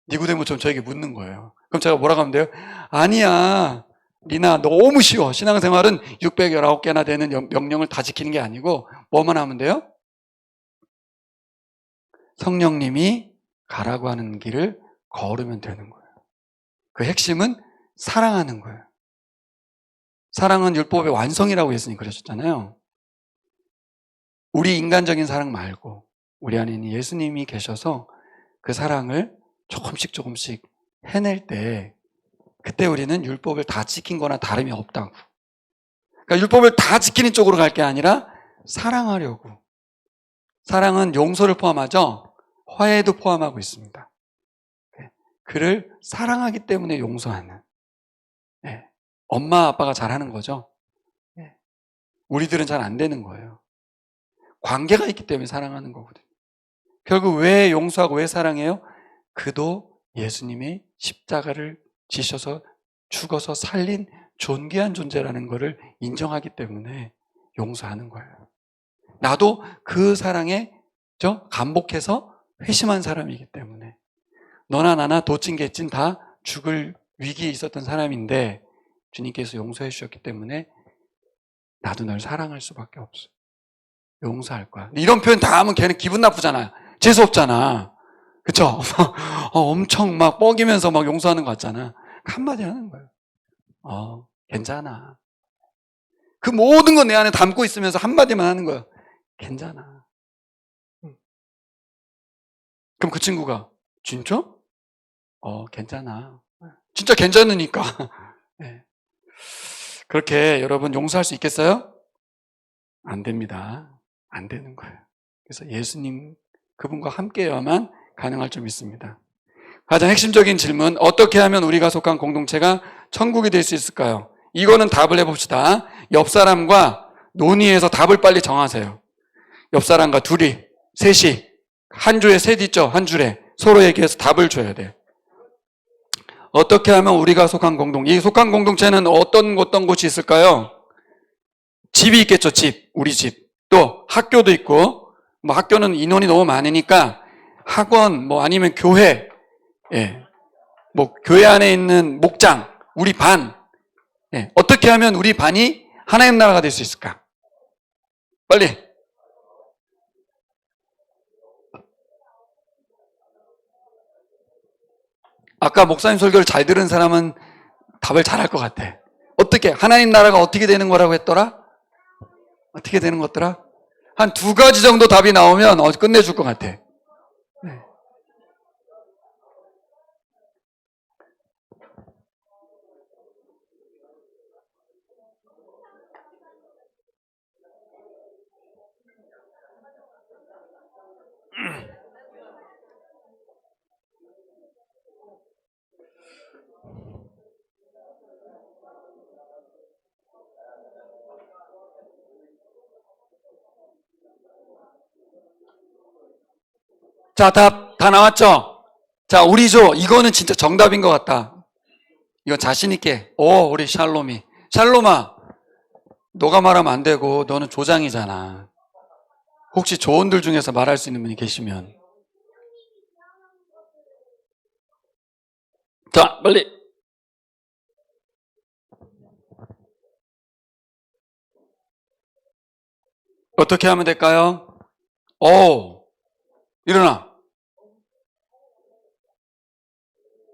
니고데모처럼 저에게 묻는 거예요. 그럼 제가 뭐라고 하면 돼요? 아니야, 리나 너무 쉬워. 신앙생활은 619개나 되는 명령을 다 지키는 게 아니고 뭐만 하면 돼요? 성령님이 가라고 하는 길을 걸으면 되는 거예요. 그 핵심은 사랑하는 거예요. 사랑은 율법의 완성이라고 예수님이 그러셨잖아요. 우리 인간적인 사랑 말고 우리 안에 있는 예수님이 계셔서 그 사랑을 조금씩 해낼 때 그때 우리는 율법을 다 지킨 거나 다름이 없다고. 그러니까 율법을 다 지키는 쪽으로 갈 게 아니라 사랑하려고. 사랑은 용서를 포함하죠. 화해도 포함하고 있습니다. 그를 사랑하기 때문에 용서하는. 엄마 아빠가 잘하는 거죠. 우리들은 잘 안 되는 거예요. 관계가 있기 때문에 사랑하는 거거든요. 결국 왜 용서하고 왜 사랑해요? 그도 예수님이 십자가를 지셔서 죽어서 살린 존귀한 존재라는 것을 인정하기 때문에 용서하는 거예요. 나도 그 사랑에 감복해서 회심한 사람이기 때문에 너나 나나 도찐 개찐 다 죽을 위기에 있었던 사람인데 주님께서 용서해 주셨기 때문에 나도 널 사랑할 수밖에 없어. 용서할 거야. 이런 표현 다 하면 걔는 기분 나쁘잖아요. 재수없잖아. 그쵸? 엄청 막 뻐기면서 막 용서하는 것 같잖아. 한마디 하는 거예요. 괜찮아. 그 모든 건 내 안에 담고 있으면서 한마디만 하는 거예요. 괜찮아. 그럼 그 친구가 진짜? 괜찮아. 진짜 괜찮으니까. 네. 그렇게 여러분 용서할 수 있겠어요? 안 됩니다. 안 되는 거예요. 그래서 예수님 그분과 함께여야만 가능할 줄 믿습니다. 가장 핵심적인 질문, 어떻게 하면 우리가 속한 공동체가 천국이 될 수 있을까요? 이거는 답을 해봅시다. 옆 사람과 논의해서 답을 빨리 정하세요. 옆 사람과 둘이, 셋이, 한 줄에 셋 있죠? 한 줄에. 서로 얘기해서 답을 줘야 돼. 어떻게 하면 우리가 속한 이 속한 공동체는 어떤 곳이 있을까요? 집이 있겠죠, 집. 우리 집. 또 학교도 있고, 뭐 학교는 인원이 너무 많으니까 학원, 뭐 아니면 교회, 예. 뭐 교회 안에 있는 목장, 우리 반. 예. 어떻게 하면 우리 반이 하나님 나라가 될 수 있을까? 빨리. 아까 목사님 설교를 잘 들은 사람은 답을 잘할 것 같아. 어떻게, 하나님 나라가 어떻게 되는 거라고 했더라? 어떻게 되는 것더라? 한 2가지 정도 답이 나오면 끝내줄 것 같아. 네. 자, 답 다 나왔죠? 자, 우리죠. 이거는 진짜 정답인 것 같다. 이거 자신있게. 우리 샬롬이. 샬롬아, 너가 말하면 안 되고, 너는 조장이잖아. 혹시 조언들 중에서 말할 수 있는 분이 계시면. 자, 빨리. 어떻게 하면 될까요? 일어나.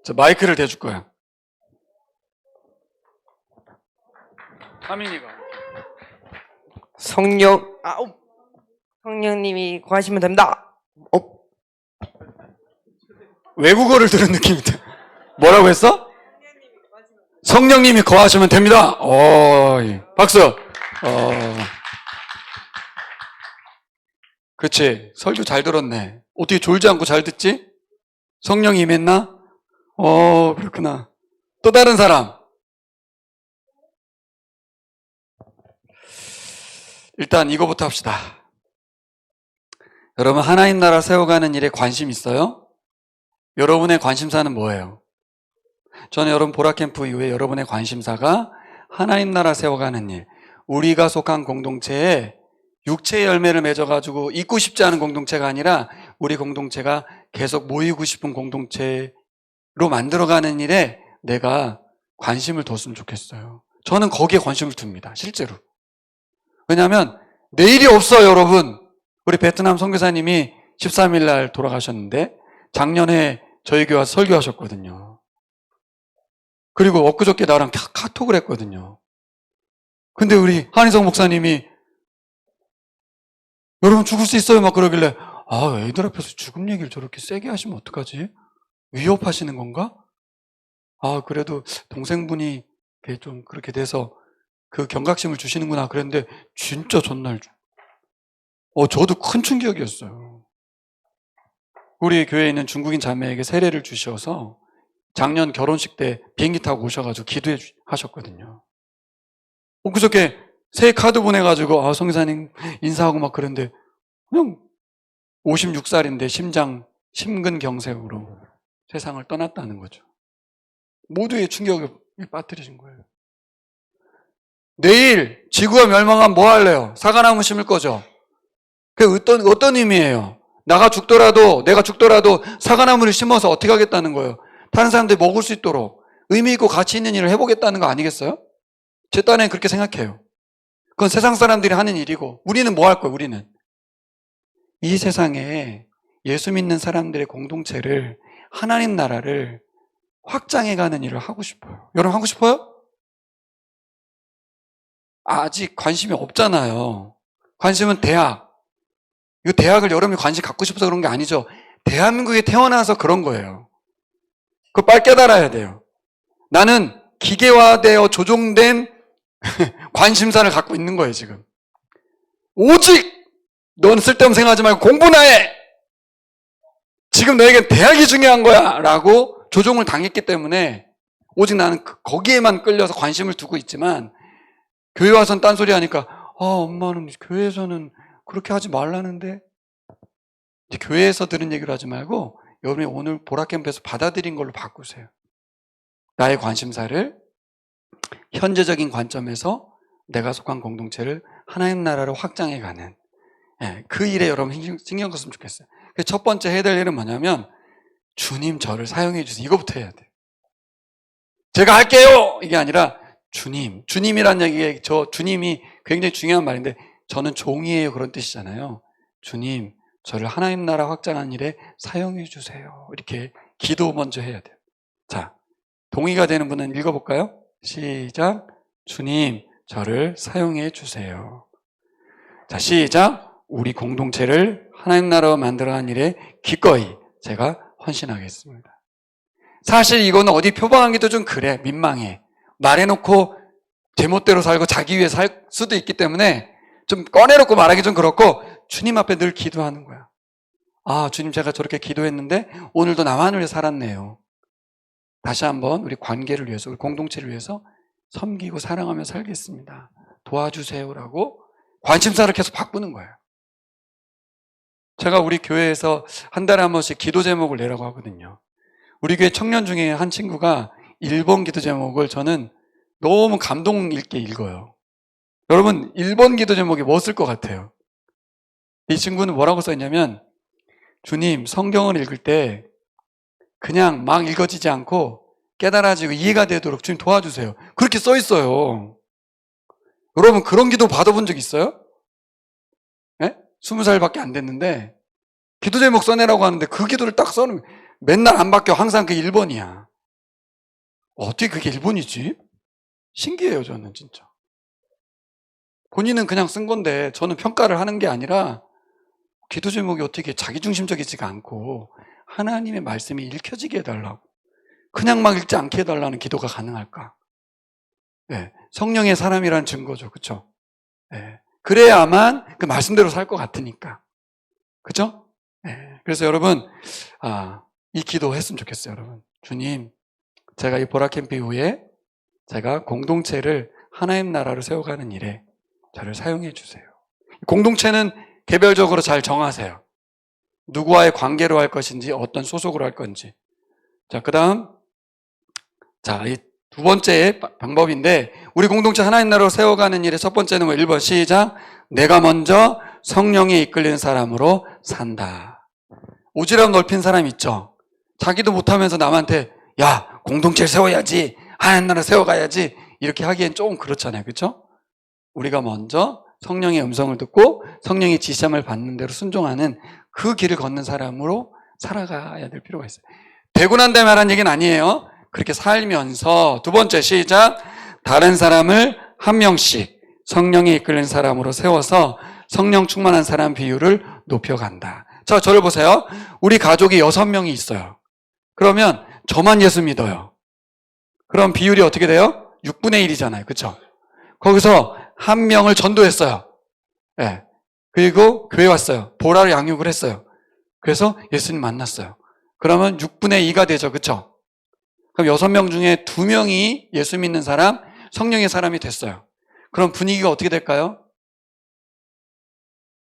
자, 마이크를 대줄 거야. 하민이가. 성령님이 구하시면 됩니다. 외국어를 들은 느낌인데. 뭐라고 했어? 성령님이 거하시면 됩니다. 박수. 그치. 설교 잘 들었네. 어떻게 졸지 않고 잘 듣지? 성령이 임했나? 그렇구나. 또 다른 사람. 일단 이거부터 합시다. 여러분, 하나님 나라 세워가는 일에 관심 있어요? 여러분의 관심사는 뭐예요? 저는 여러분 보라캠프 이후에 여러분의 관심사가 하나님 나라 세워가는 일, 우리가 속한 공동체에 육체의 열매를 맺어가지고 있고 싶지 않은 공동체가 아니라 우리 공동체가 계속 모이고 싶은 공동체로 만들어가는 일에 내가 관심을 뒀으면 좋겠어요. 저는 거기에 관심을 둡니다. 실제로. 왜냐하면 내일이 없어요, 여러분. 우리 베트남 선교사님이 13일 날 돌아가셨는데 작년에 저희 교회 와서 설교하셨거든요. 그리고 엊그저께 나랑 카톡을 했거든요. 근데 우리 한희성 목사님이 여러분 죽을 수 있어요 막 그러길래 애들 앞에서 죽음 얘기를 저렇게 세게 하시면 어떡하지? 위협하시는 건가? 그래도 동생분이 좀 그렇게 돼서 그 경각심을 주시는구나 그랬는데 진짜 전날 저도 큰 충격이었어요. 우리 교회에 있는 중국인 자매에게 세례를 주셔서 작년 결혼식 때 비행기 타고 오셔가지고 기도해 하셨거든요. 그저께 새 카드 보내가지고 성교사님 인사하고 막 그랬는데 그냥 56살인데 심근경색으로 세상을 떠났다는 거죠. 모두의 충격을 빠뜨리신 거예요. 내일 지구가 멸망하면 뭐 할래요? 사과나무 심을 거죠. 그게 어떤 의미예요? 내가 죽더라도 사과나무를 심어서 어떻게 하겠다는 거예요? 다른 사람들이 먹을 수 있도록 의미 있고 가치 있는 일을 해보겠다는 거 아니겠어요? 제 딴에는 그렇게 생각해요. 그건 세상 사람들이 하는 일이고 우리는 뭐 할 거예요? 우리는 이 세상에 예수 믿는 사람들의 공동체를 하나님 나라를 확장해가는 일을 하고 싶어요. 여러분 하고 싶어요? 아직 관심이 없잖아요. 관심은 대학. 이 대학을 여러분이 관심 갖고 싶어서 그런 게 아니죠. 대한민국에 태어나서 그런 거예요. 그거 빨리 깨달아야 돼요. 나는 기계화되어 조종된 관심사를 갖고 있는 거예요, 지금. 오직 넌 쓸데없는 생각하지 말고 공부나 해! 지금 너에겐 대학이 중요한 거야 라고 조종을 당했기 때문에 오직 나는 거기에만 끌려서 관심을 두고 있지만 교회 와서는 딴소리 하니까 엄마는 교회에서는 그렇게 하지 말라는데 이제 교회에서 들은 얘기를 하지 말고 여러분이 오늘 보라캠프에서 받아들인 걸로 바꾸세요. 나의 관심사를 현재적인 관점에서 내가 속한 공동체를 하나님 나라로 확장해가는 그 일에 여러분 신경 썼으면 좋겠어요. 첫 번째 해야 될 일은 뭐냐면 주님 저를 사용해 주세요. 이거부터 해야 돼요. 제가 할게요! 이게 아니라 주님이란 얘기에 주님이 굉장히 중요한 말인데 저는 종이에요 그런 뜻이잖아요. 주님 저를 하나님 나라 확장하는 일에 사용해 주세요. 이렇게 기도 먼저 해야 돼요. 자, 동의가 되는 분은 읽어볼까요? 시작. 주님 저를 사용해 주세요. 자, 시작. 우리 공동체를 하나님 나라로 만들어가는 일에 기꺼이 제가 헌신하겠습니다. 사실 이거는 어디 표방하기도 좀 그래. 민망해. 말해놓고 제멋대로 살고 자기 위해 살 수도 있기 때문에 좀 꺼내놓고 말하기 좀 그렇고 주님 앞에 늘 기도하는 거야. 주님 제가 저렇게 기도했는데 오늘도 나만을 위해 살았네요. 다시 한번 우리 관계를 위해서 우리 공동체를 위해서 섬기고 사랑하며 살겠습니다. 도와주세요라고 관심사를 계속 바꾸는 거예요. 제가 우리 교회에서 한 달에 한 번씩 기도 제목을 내라고 하거든요. 우리 교회 청년 중에 한 친구가 1번 기도 제목을 저는 너무 감동 있게 읽어요. 여러분 1번 기도 제목이 무엇일 것 같아요? 이 친구는 뭐라고 써있냐면 주님 성경을 읽을 때 그냥 막 읽어지지 않고 깨달아지고 이해가 되도록 주님 도와주세요. 그렇게 써있어요. 여러분 그런 기도 받아본 적 있어요? 20살밖에 안 됐는데 기도 제목 써내라고 하는데 그 기도를 딱 써놓으면 맨날 안 바뀌어. 항상 그게 1번이야. 어떻게 그게 1번이지? 신기해요 저는 진짜. 본인은 그냥 쓴 건데 저는 평가를 하는 게 아니라 기도 제목이 어떻게 자기중심적이지가 않고 하나님의 말씀이 읽혀지게 해달라고 그냥 막 읽지 않게 해달라는 기도가 가능할까? 성령의 사람이라는 증거죠. 그렇죠? 그래야만 그 말씀대로 살 것 같으니까. 그죠? 그래서 여러분, 이 기도 했으면 좋겠어요, 여러분. 주님, 제가 이 보라캠프 이후에 제가 공동체를 하나님 나라로 세워가는 일에 저를 사용해 주세요. 공동체는 개별적으로 잘 정하세요. 누구와의 관계로 할 것인지, 어떤 소속으로 할 건지. 자, 그 다음, 이 두 번째 방법인데, 우리 공동체 하나님 나라로 세워가는 일의 첫 번째는 1번 시작. 내가 먼저 성령에 이끌리는 사람으로 산다. 오지랖 넓힌 사람 있죠? 자기도 못하면서 남한테, 야, 공동체를 세워야지. 하나님 나라 세워가야지. 이렇게 하기엔 조금 그렇잖아요. 그렇죠? 우리가 먼저 성령의 음성을 듣고 성령의 지시함을 받는 대로 순종하는 그 길을 걷는 사람으로 살아가야 될 필요가 있어요. 되고 난 다음에 하라는 얘기는 아니에요. 그렇게 살면서 두 번째 시작. 다른 사람을 한 명씩 성령에 이끌린 사람으로 세워서 성령 충만한 사람 비율을 높여간다. 자, 저를 보세요. 우리 가족이 6명이 있어요. 그러면 저만 예수 믿어요. 그럼 비율이 어떻게 돼요? 6분의 1이잖아요. 그렇죠? 거기서 한 명을 전도했어요. 그리고 교회 왔어요. 보라를 양육을 했어요. 그래서 예수님 만났어요. 그러면 6분의 2가 되죠. 그렇죠? 그럼 6명 중에 2명이 예수 믿는 사람, 성령의 사람이 됐어요. 그럼 분위기가 어떻게 될까요?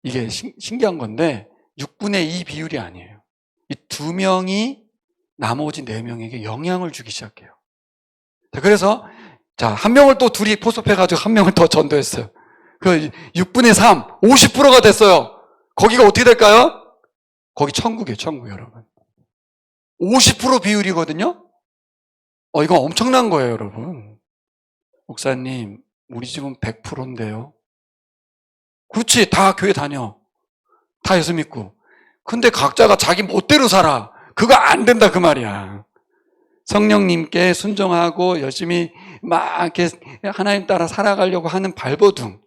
이게 신기한 건데 6분의 2 비율이 아니에요. 이 2명이 나머지 4명에게 영향을 주기 시작해요. 그래서 한 명을 또 둘이 포섭해가지고 한 명을 더 전도했어요. 그 6분의 3, 50%가 됐어요. 거기가 어떻게 될까요? 거기 천국이에요, 천국 여러분. 50% 비율이거든요? 이거 엄청난 거예요, 여러분. 목사님, 우리 집은 100%인데요. 그렇지, 다 교회 다녀. 다 예수 믿고. 근데 각자가 자기 멋대로 살아. 그거 안 된다, 그 말이야. 성령님께 순종하고 열심히 막 이렇게 하나님 따라 살아가려고 하는 발버둥.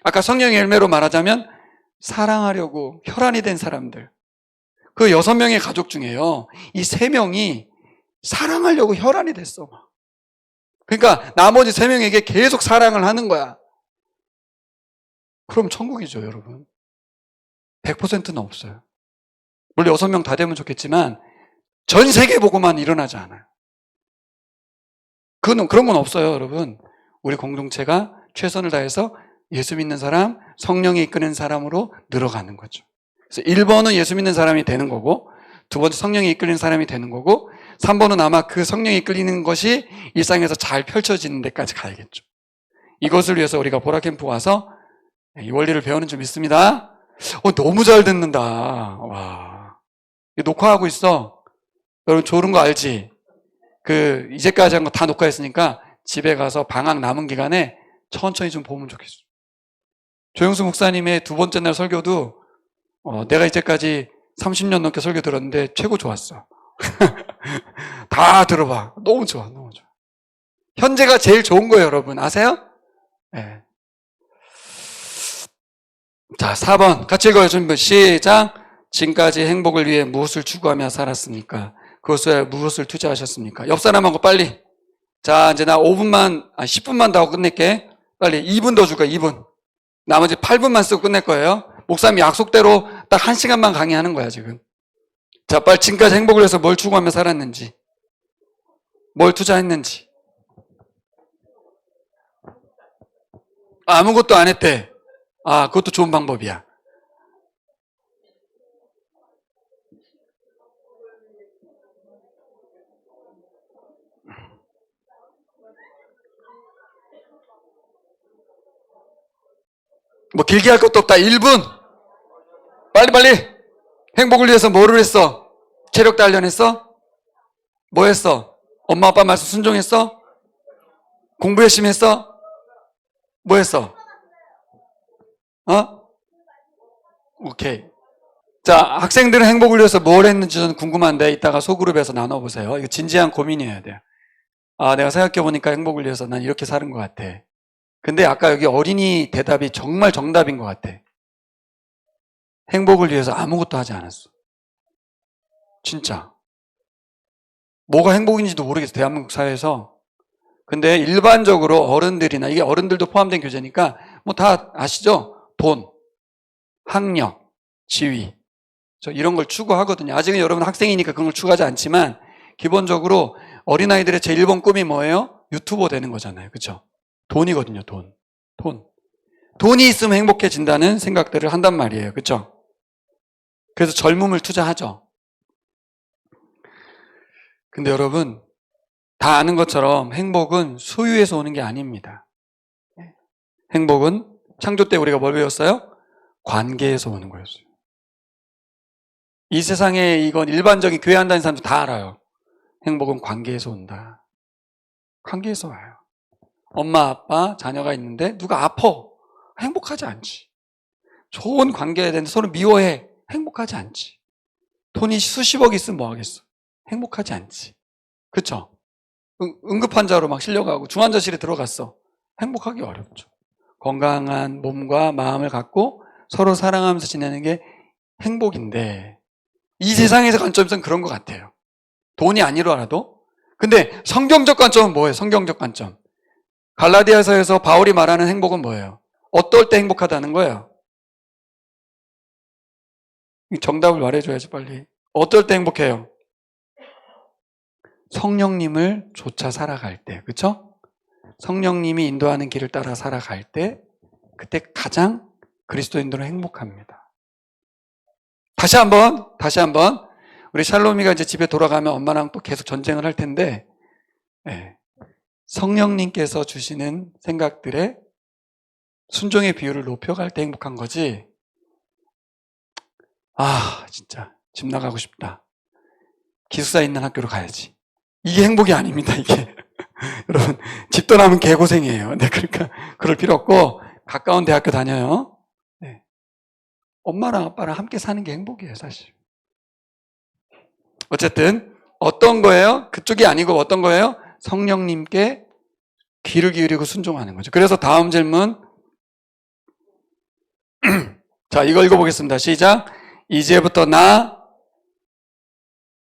아까 성령의 열매로 말하자면 사랑하려고 혈안이 된 사람들. 그 6명의 가족 중에요. 이 3명이 사랑하려고 혈안이 됐어. 그러니까 나머지 3명에게 계속 사랑을 하는 거야. 그럼 천국이죠, 여러분. 100%는 없어요. 물론 6명 다 되면 좋겠지만 전 세계 보고만 일어나지 않아요. 그런 건 없어요, 여러분. 우리 공동체가 최선을 다해서 예수 믿는 사람, 성령이 이끄는 사람으로 늘어가는 거죠. 그래서 1번은 예수 믿는 사람이 되는 거고, 2번은 성령이 이끌리는 사람이 되는 거고, 3번은 아마 그 성령이 이끌리는 것이 일상에서 잘 펼쳐지는 데까지 가야겠죠. 이것을 위해서 우리가 보라캠프 와서 이 원리를 배우는 줄 믿습니다. 너무 잘 듣는다. 와. 녹화하고 있어. 여러분 좋은 거 알지? 이제까지 한 거 다 녹화했으니까 집에 가서 방학 남은 기간에 천천히 좀 보면 좋겠어. 조영수 목사님의 2번째 날 설교도 내가 이제까지 30년 넘게 설교 들었는데 최고 좋았어. 다 들어봐. 너무 좋아, 너무 좋아. 현재가 제일 좋은 거예요, 여러분. 아세요? 네. 자, 4번. 같이 읽어요, 준비. 시작. 지금까지 행복을 위해 무엇을 추구하며 살았습니까? 그것을 무엇을 투자하셨습니까? 옆 사람하고 빨리. 자, 이제 나 10분만 더 하고 끝낼게. 빨리 2분 더 줄까, 2분. 나머지 8분만 쓰고 끝낼 거예요. 목사님 약속대로 딱 1시간만 강의하는 거야, 지금. 자, 빨리 지금까지 행복을 위해서 뭘 추구하며 살았는지, 뭘 투자했는지. 아무것도 안 했대. 그것도 좋은 방법이야. 뭐 길게 할 것도 없다. 1분. 빨리빨리. 행복을 위해서 뭐를 했어? 체력 단련했어? 뭐 했어? 엄마 아빠 말씀 순종했어? 공부 열심히 했어? 뭐 했어? 오케이. 자, 학생들은 행복을 위해서 뭘 했는지 저는 궁금한데 이따가 소그룹에서 나눠보세요. 이거 진지한 고민이어야 돼요. 내가 생각해보니까 행복을 위해서 난 이렇게 사는 것 같아. 근데 아까 여기 어린이 대답이 정말 정답인 것 같아. 행복을 위해서 아무것도 하지 않았어. 진짜. 뭐가 행복인지도 모르겠어, 대한민국 사회에서. 근데 일반적으로 어른들이나, 이게 어른들도 포함된 교재니까 뭐 다 아시죠? 돈, 학력, 지위, 이런 걸 추구하거든요. 아직은 여러분 학생이니까 그런 걸 추구하지 않지만 기본적으로 어린아이들의 제일 1번 꿈이 뭐예요? 유튜버 되는 거잖아요. 그렇죠? 돈이거든요. 돈. 돈이 있으면 행복해진다는 생각들을 한단 말이에요. 그렇죠? 그래서 젊음을 투자하죠. 근데 여러분 다 아는 것처럼 행복은 소유에서 오는 게 아닙니다. 행복은 창조 때 우리가 뭘 배웠어요? 관계에서 오는 거였어요. 이 세상에 이건 일반적인 교회 한다는 사람도 다 알아요. 행복은 관계에서 온다. 관계에서 와요. 엄마, 아빠, 자녀가 있는데 누가 아파. 행복하지 않지. 좋은 관계해야 되는데 서로 미워해. 행복하지 않지. 돈이 수십억 있으면 뭐 하겠어. 행복하지 않지. 그쵸? 응급환자로 막 실려가고 중환자실에 들어갔어. 행복하기 어렵죠. 건강한 몸과 마음을 갖고 서로 사랑하면서 지내는 게 행복인데 이 세상에서 관점에서는 그런 것 같아요. 돈이 아니더라도. 근데 성경적 관점은 뭐예요? 성경적 관점. 갈라디아서에서 바울이 말하는 행복은 뭐예요? 어떨 때 행복하다는 거예요? 정답을 말해줘야지 빨리. 어떨 때 행복해요? 성령님을 쫓아 살아갈 때, 그렇죠? 성령님이 인도하는 길을 따라 살아갈 때 그때 가장 그리스도인들은 행복합니다. 다시 한번 우리 샬롬이가 이제 집에 돌아가면 엄마랑 또 계속 전쟁을 할 텐데 성령님께서 주시는 생각들에 순종의 비율을 높여갈 때 행복한 거지. 진짜 집 나가고 싶다. 기숙사 있는 학교로 가야지. 이게 행복이 아닙니다, 이게. 여러분, 집 떠나면 개고생이에요. 네, 그러니까 그럴 필요 없고 가까운 대학교 다녀요. 네. 엄마랑 아빠랑 함께 사는 게 행복이에요, 사실. 어쨌든 어떤 거예요? 그쪽이 아니고 어떤 거예요? 성령님께 귀를 기울이고 순종하는 거죠. 그래서 다음 질문. 자, 이거 읽어보겠습니다. 시작. 이제부터 나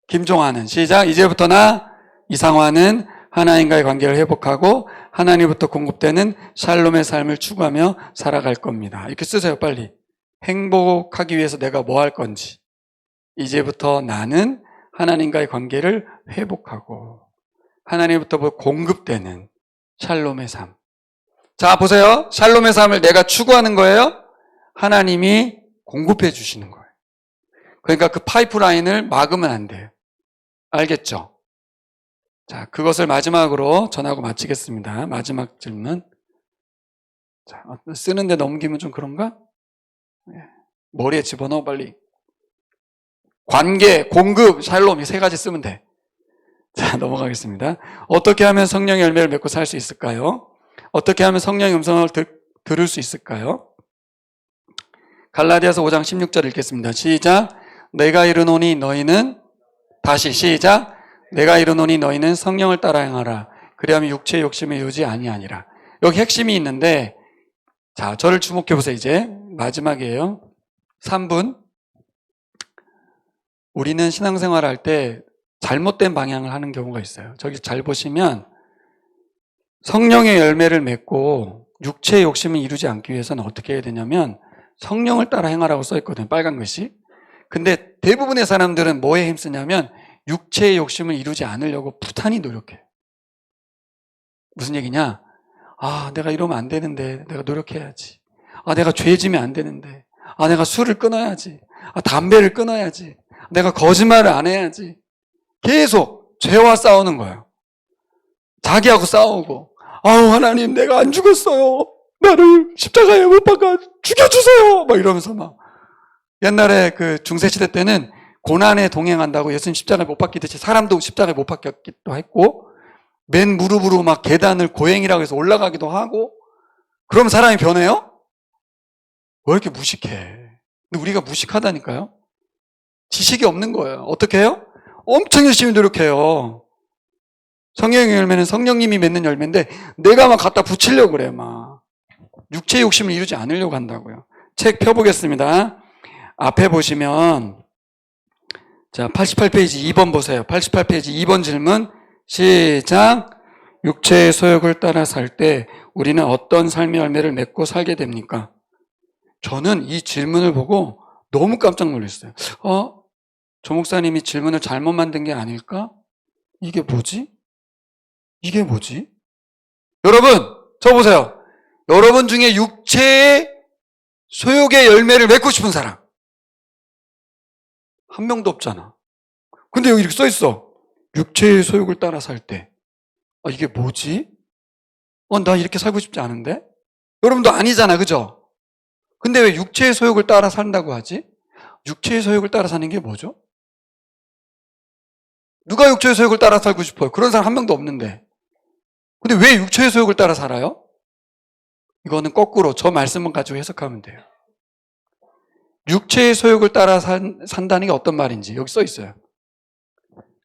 김종환은 시작. 이제부터 나 이상화는 하나님과의 관계를 회복하고 하나님부터 공급되는 샬롬의 삶을 추구하며 살아갈 겁니다. 이렇게 쓰세요, 빨리. 행복하기 위해서 내가 뭐 할 건지. 이제부터 나는 하나님과의 관계를 회복하고 하나님부터 공급되는 샬롬의 삶. 자, 보세요. 샬롬의 삶을 내가 추구하는 거예요? 하나님이 공급해 주시는 거예요. 그러니까 그 파이프라인을 막으면 안 돼요. 알겠죠? 자, 그것을 마지막으로 전하고 마치겠습니다. 마지막 질문. 자, 쓰는데 넘기면 좀 그런가? 머리에 집어넣어 빨리. 관계, 공급, 샬롬 이 세 가지 쓰면 돼. 자, 넘어가겠습니다. 어떻게 하면 성령의 열매를 맺고 살 수 있을까요? 어떻게 하면 성령의 음성을 들을 수 있을까요? 갈라디아서 5장 16절 읽겠습니다. 시작. 내가 이르노니 너희는 다시 시작. 내가 이르노니 너희는 성령을 따라 행하라. 그리하면 육체의 욕심에 이르지 아니하니라. 여기 핵심이 있는데, 자, 저를 주목해 보세요. 이제 마지막이에요. 3분. 우리는 신앙생활 할 때 잘못된 방향을 하는 경우가 있어요. 저기 잘 보시면 성령의 열매를 맺고 육체의 욕심을 이루지 않기 위해서는 어떻게 해야 되냐면 성령을 따라 행하라고 써 있거든요. 빨간 글씨. 근데 대부분의 사람들은 뭐에 힘쓰냐면 육체의 욕심을 이루지 않으려고 부탄히 노력해요. 무슨 얘기냐? 아, 내가 이러면 안 되는데 내가 노력해야지. 아, 내가 죄 지면 안 되는데. 아, 내가 술을 끊어야지. 아, 담배를 끊어야지. 내가 거짓말을 안 해야지. 계속 죄와 싸우는 거예요. 자기하고 싸우고. 아우, 하나님 내가 안 죽었어요. 나를 십자가에 못 박아 죽여주세요. 막 이러면서 막. 옛날에 그 중세시대 때는 고난에 동행한다고 예수님 십자가에 못 박히듯이 사람도 십자가에 못 박혔기도 했고, 맨 무릎으로 막 계단을 고행이라고 해서 올라가기도 하고, 그럼 사람이 변해요? 왜 이렇게 무식해? 근데 우리가 무식하다니까요? 지식이 없는 거예요. 어떻게 해요? 엄청 열심히 노력해요. 성령의 열매는 성령님이 맺는 열매인데 내가 막 갖다 붙이려고 그래요. 막 육체의 욕심을 이루지 않으려고 한다고요. 책 펴보겠습니다. 앞에 보시면 자 88페이지 2번 보세요. 88페이지 2번 질문 시작. 육체의 소욕을 따라 살 때 우리는 어떤 삶의 열매를 맺고 살게 됩니까? 저는 이 질문을 보고 너무 깜짝 놀랐어요. 조 목사님이 질문을 잘못 만든 게 아닐까? 이게 뭐지? 이게 뭐지? 여러분, 저 보세요. 여러분 중에 육체의 소욕의 열매를 맺고 싶은 사람 한 명도 없잖아. 근데 여기 이렇게 써 있어. 육체의 소욕을 따라 살 때. 이게 뭐지? 나 이렇게 살고 싶지 않은데? 여러분도 아니잖아, 그죠? 근데 왜 육체의 소욕을 따라 산다고 하지? 육체의 소욕을 따라 사는 게 뭐죠? 누가 육체의 소욕을 따라 살고 싶어요? 그런 사람 한 명도 없는데. 근데 왜 육체의 소욕을 따라 살아요? 이거는 거꾸로 저 말씀만 가지고 해석하면 돼요. 육체의 소욕을 따라 산다는 게 어떤 말인지 여기 써 있어요.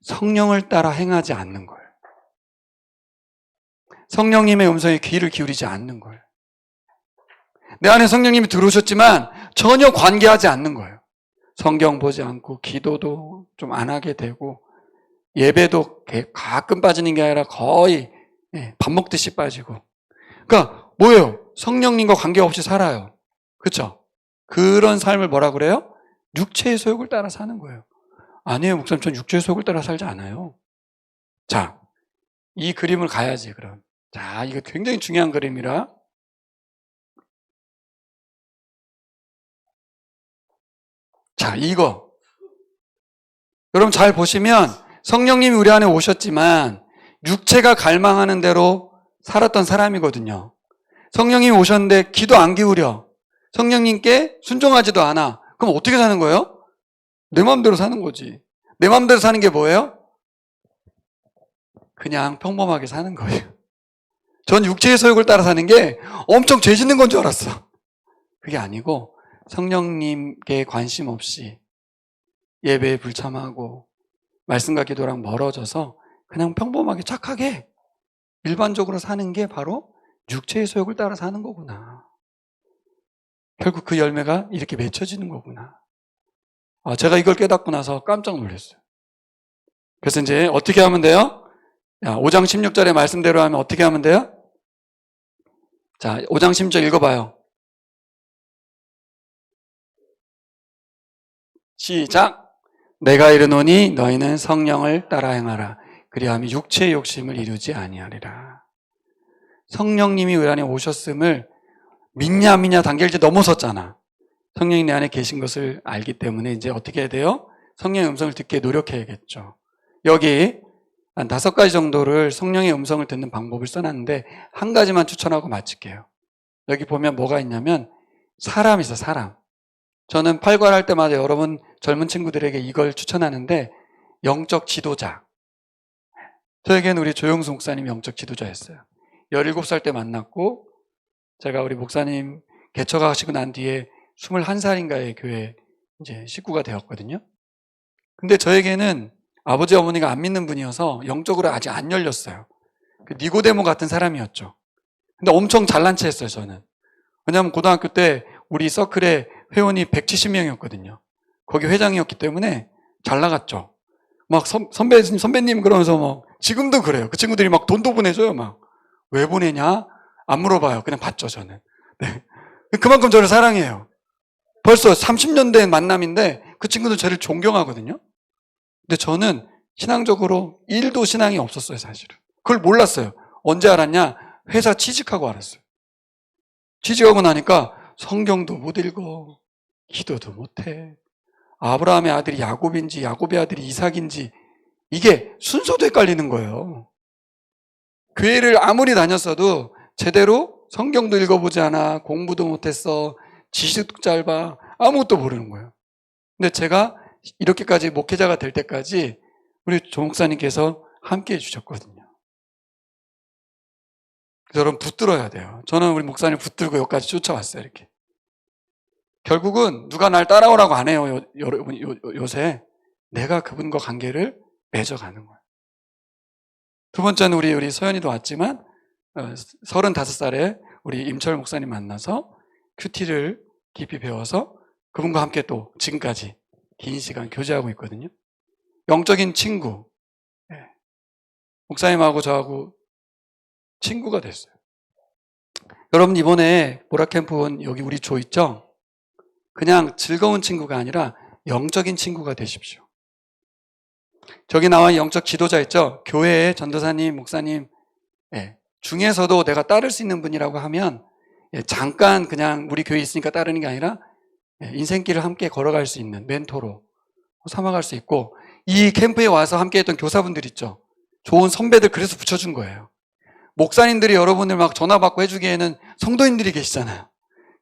성령을 따라 행하지 않는 거예요. 성령님의 음성에 귀를 기울이지 않는 거예요. 내 안에 성령님이 들어오셨지만 전혀 관계하지 않는 거예요. 성경 보지 않고 기도도 좀 안 하게 되고 예배도 가끔 빠지는 게 아니라 거의 밥 먹듯이 빠지고. 그러니까 뭐예요? 성령님과 관계없이 살아요. 그렇죠? 그런 삶을 뭐라 그래요? 육체의 소욕을 따라 사는 거예요. 아니에요, 목사님. 전 육체의 소욕을 따라 살지 않아요. 자, 이 그림을 가야지 그럼. 자, 이거 굉장히 중요한 그림이라. 자, 이거. 여러분 잘 보시면 성령님이 우리 안에 오셨지만 육체가 갈망하는 대로 살았던 사람이거든요. 성령님이 오셨는데 귀도 안 기울여. 성령님께 순종하지도 않아. 그럼 어떻게 사는 거예요? 내 마음대로 사는 거지. 내 마음대로 사는 게 뭐예요? 그냥 평범하게 사는 거예요. 전 육체의 소욕을 따라 사는 게 엄청 죄 짓는 건 줄 알았어. 그게 아니고 성령님께 관심 없이 예배에 불참하고 말씀과 기도랑 멀어져서 그냥 평범하게 착하게 일반적으로 사는 게 바로 육체의 소욕을 따라 사는 거구나. 결국 그 열매가 이렇게 맺혀지는 거구나. 제가 이걸 깨닫고 나서 깜짝 놀랐어요. 그래서 이제 어떻게 하면 돼요? 5장 16절의 말씀대로 하면 어떻게 하면 돼요? 자, 5장 16절 읽어봐요. 시작. 내가 이르노니 너희는 성령을 따라 행하라. 그리하면 육체의 욕심을 이루지 아니하리라. 성령님이 우리 안에 오셨음을 믿냐 안 믿냐 단계를 이제 넘어섰잖아. 성령이 내 안에 계신 것을 알기 때문에 이제 어떻게 해야 돼요? 성령의 음성을 듣게 노력해야겠죠. 여기 한 5가지 정도를 성령의 음성을 듣는 방법을 써놨는데 한 가지만 추천하고 마칠게요. 여기 보면 뭐가 있냐면 사람이 있어, 사람. 저는 팔괄할 때마다 여러분 젊은 친구들에게 이걸 추천하는데 영적 지도자. 저에게는 우리 조영수 목사님이 영적 지도자였어요. 17살 때 만났고 제가 우리 목사님 개척하시고 난 뒤에 21살인가의 교회 이제 식구가 되었거든요. 근데 저에게는 아버지 어머니가 안 믿는 분이어서 영적으로 아직 안 열렸어요. 그 니고데모 같은 사람이었죠. 근데 엄청 잘난 체 했어요, 저는. 왜냐하면 고등학교 때 우리 서클에 회원이 170명이었거든요. 거기 회장이었기 때문에 잘 나갔죠. 막 선배님 그러면서 막 지금도 그래요. 그 친구들이 막 돈도 보내줘요. 막 왜 보내냐? 안 물어봐요. 그냥 받죠, 저는. 네. 그만큼 저를 사랑해요. 벌써 30년 된 만남인데 그 친구들 저를 존경하거든요. 근데 저는 신앙적으로 1도 신앙이 없었어요, 사실은. 그걸 몰랐어요. 언제 알았냐? 회사 취직하고 알았어요. 취직하고 나니까 성경도 못 읽어. 기도도 못해. 아브라함의 아들이 야곱인지 야곱의 아들이 이삭인지 이게 순서도 헷갈리는 거예요. 교회를 아무리 다녔어도 제대로 성경도 읽어보지 않아. 공부도 못했어. 지식도 짧아. 아무것도 모르는 거예요. 근데 제가 이렇게까지 목회자가 될 때까지 우리 조 목사님께서 함께 해주셨거든요. 그래서 여러분 붙들어야 돼요. 저는 우리 목사님 붙들고 여기까지 쫓아왔어요. 이렇게. 결국은 누가 날 따라오라고 안 해요. 여러분 요새 내가 그분과 관계를 맺어가는 거예요. 두 번째는 우리 서연이도 왔지만 35살에 우리 임철 목사님 만나서 큐티를 깊이 배워서 그분과 함께 또 지금까지 긴 시간 교제하고 있거든요. 영적인 친구. 네. 목사님하고 저하고 친구가 됐어요. 여러분 이번에 보라캠프 온 여기 우리 조 있죠? 그냥 즐거운 친구가 아니라 영적인 친구가 되십시오. 저기 나와 영적 지도자 있죠? 교회의 전도사님, 목사님 중에서도 내가 따를 수 있는 분이라고 하면 잠깐 그냥 우리 교회에 있으니까 따르는 게 아니라 인생길을 함께 걸어갈 수 있는 멘토로 삼아갈 수 있고, 이 캠프에 와서 함께 했던 교사분들 있죠? 좋은 선배들 그래서 붙여준 거예요. 목사님들이 여러분을 막 전화 받고 해주기에는 성도인들이 계시잖아요.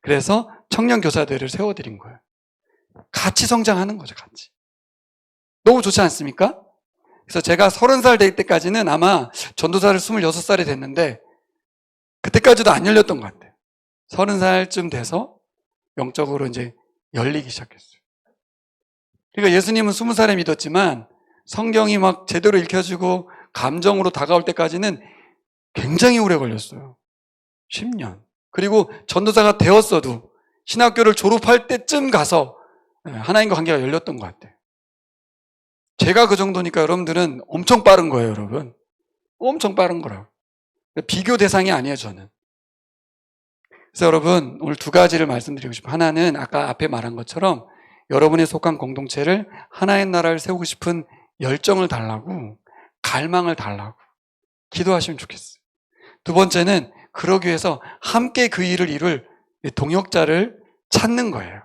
그래서 청년 교사들을 세워드린 거예요. 같이 성장하는 거죠, 같이. 너무 좋지 않습니까? 그래서 제가 30살 될 때까지는 아마 전도사를 26살이 됐는데 그때까지도 안 열렸던 것 같아요. 30살쯤 돼서 영적으로 이제 열리기 시작했어요. 그러니까 예수님은 20살에 믿었지만 성경이 막 제대로 읽혀지고 감정으로 다가올 때까지는 굉장히 오래 걸렸어요. 10년. 그리고 전도사가 되었어도 신학교를 졸업할 때쯤 가서 하나님과 관계가 열렸던 것 같아요. 제가 그 정도니까 여러분들은 엄청 빠른 거예요, 여러분. 엄청 빠른 거라고. 비교 대상이 아니에요, 저는. 그래서 여러분, 오늘 2가지를 말씀드리고 싶어요. 하나는 아까 앞에 말한 것처럼 여러분이 속한 공동체를 하나의 나라를 세우고 싶은 열정을 달라고, 갈망을 달라고 기도하시면 좋겠어요. 두 번째는 그러기 위해서 함께 그 일을 이룰 동역자를 찾는 거예요.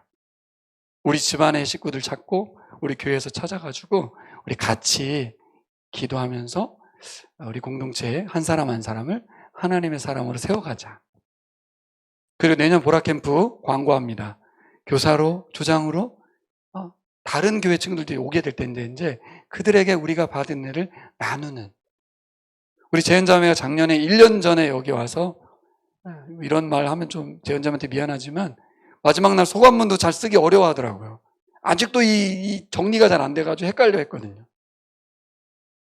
우리 집안의 식구들 찾고 우리 교회에서 찾아가지고 우리 같이 기도하면서 우리 공동체에 한 사람 한 사람을 하나님의 사람으로 세워가자. 그리고 내년 보라캠프 광고합니다. 교사로, 조장으로 다른 교회 친구들이 오게 될 텐데 이제 그들에게 우리가 받은 일을 나누는. 우리 재현자매가 작년에 1년 전에 여기 와서 이런 말 하면 좀 재현자매한테 미안하지만 마지막 날 소감문도 잘 쓰기 어려워하더라고요. 아직도 이 정리가 잘 안 돼가지고 헷갈려 했거든요.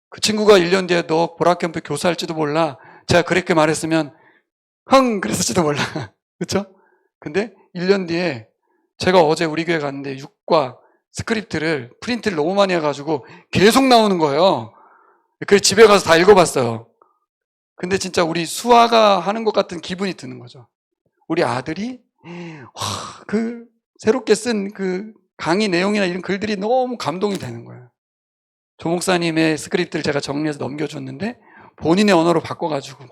그 친구가 1년 뒤에 너 보라캠프 교사할지도 몰라. 제가 그렇게 말했으면 그랬을지도 몰라. 그렇죠? 근데 1년 뒤에 제가 어제 우리 교회 갔는데 6과 스크립트를 프린트를 너무 많이 해가지고 계속 나오는 거예요. 그래서 집에 가서 다 읽어봤어요. 근데 진짜 우리 수아가 하는 것 같은 기분이 드는 거죠. 우리 아들이 그 새롭게 쓴 그 강의 내용이나 이런 글들이 너무 감동이 되는 거예요. 조 목사님의 스크립트를 제가 정리해서 넘겨줬는데 본인의 언어로 바꿔가지고 막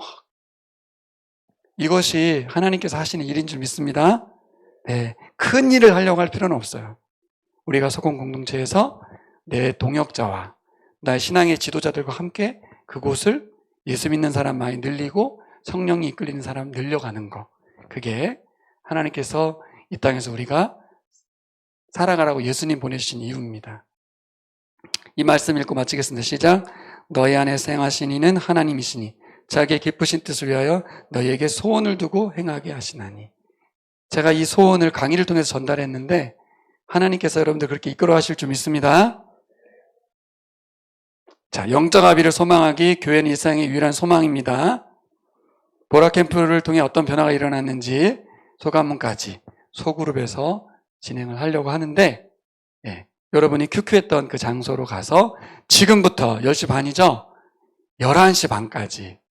이것이 하나님께서 하시는 일인 줄 믿습니다. 네, 큰 일을 하려고 할 필요는 없어요. 우리가 소공 공동체에서 내 동역자와 나의 신앙의 지도자들과 함께 그곳을 예수 믿는 사람 많이 늘리고 성령이 이끌리는 사람 늘려가는 거, 그게 하나님께서 이 땅에서 우리가 살아가라고 예수님 보내주신 이유입니다. 이 말씀 읽고 마치겠습니다. 시작. 너희 안에서 행하신 이는 하나님이시니 자기의 기쁘신 뜻을 위하여 너희에게 소원을 두고 행하게 하시나니. 제가 이 소원을 강의를 통해서 전달했는데 하나님께서 여러분들 그렇게 이끌어 하실 줄 믿습니다. 자, 영적 합의를 소망하기, 교회는 일상의 유일한 소망입니다. 보라캠프를 통해 어떤 변화가 일어났는지 소감문까지 소그룹에서 진행을 하려고 하는데, 여러분이 큐큐했던 그 장소로 가서 지금부터 10시 반이죠? 11시 반까지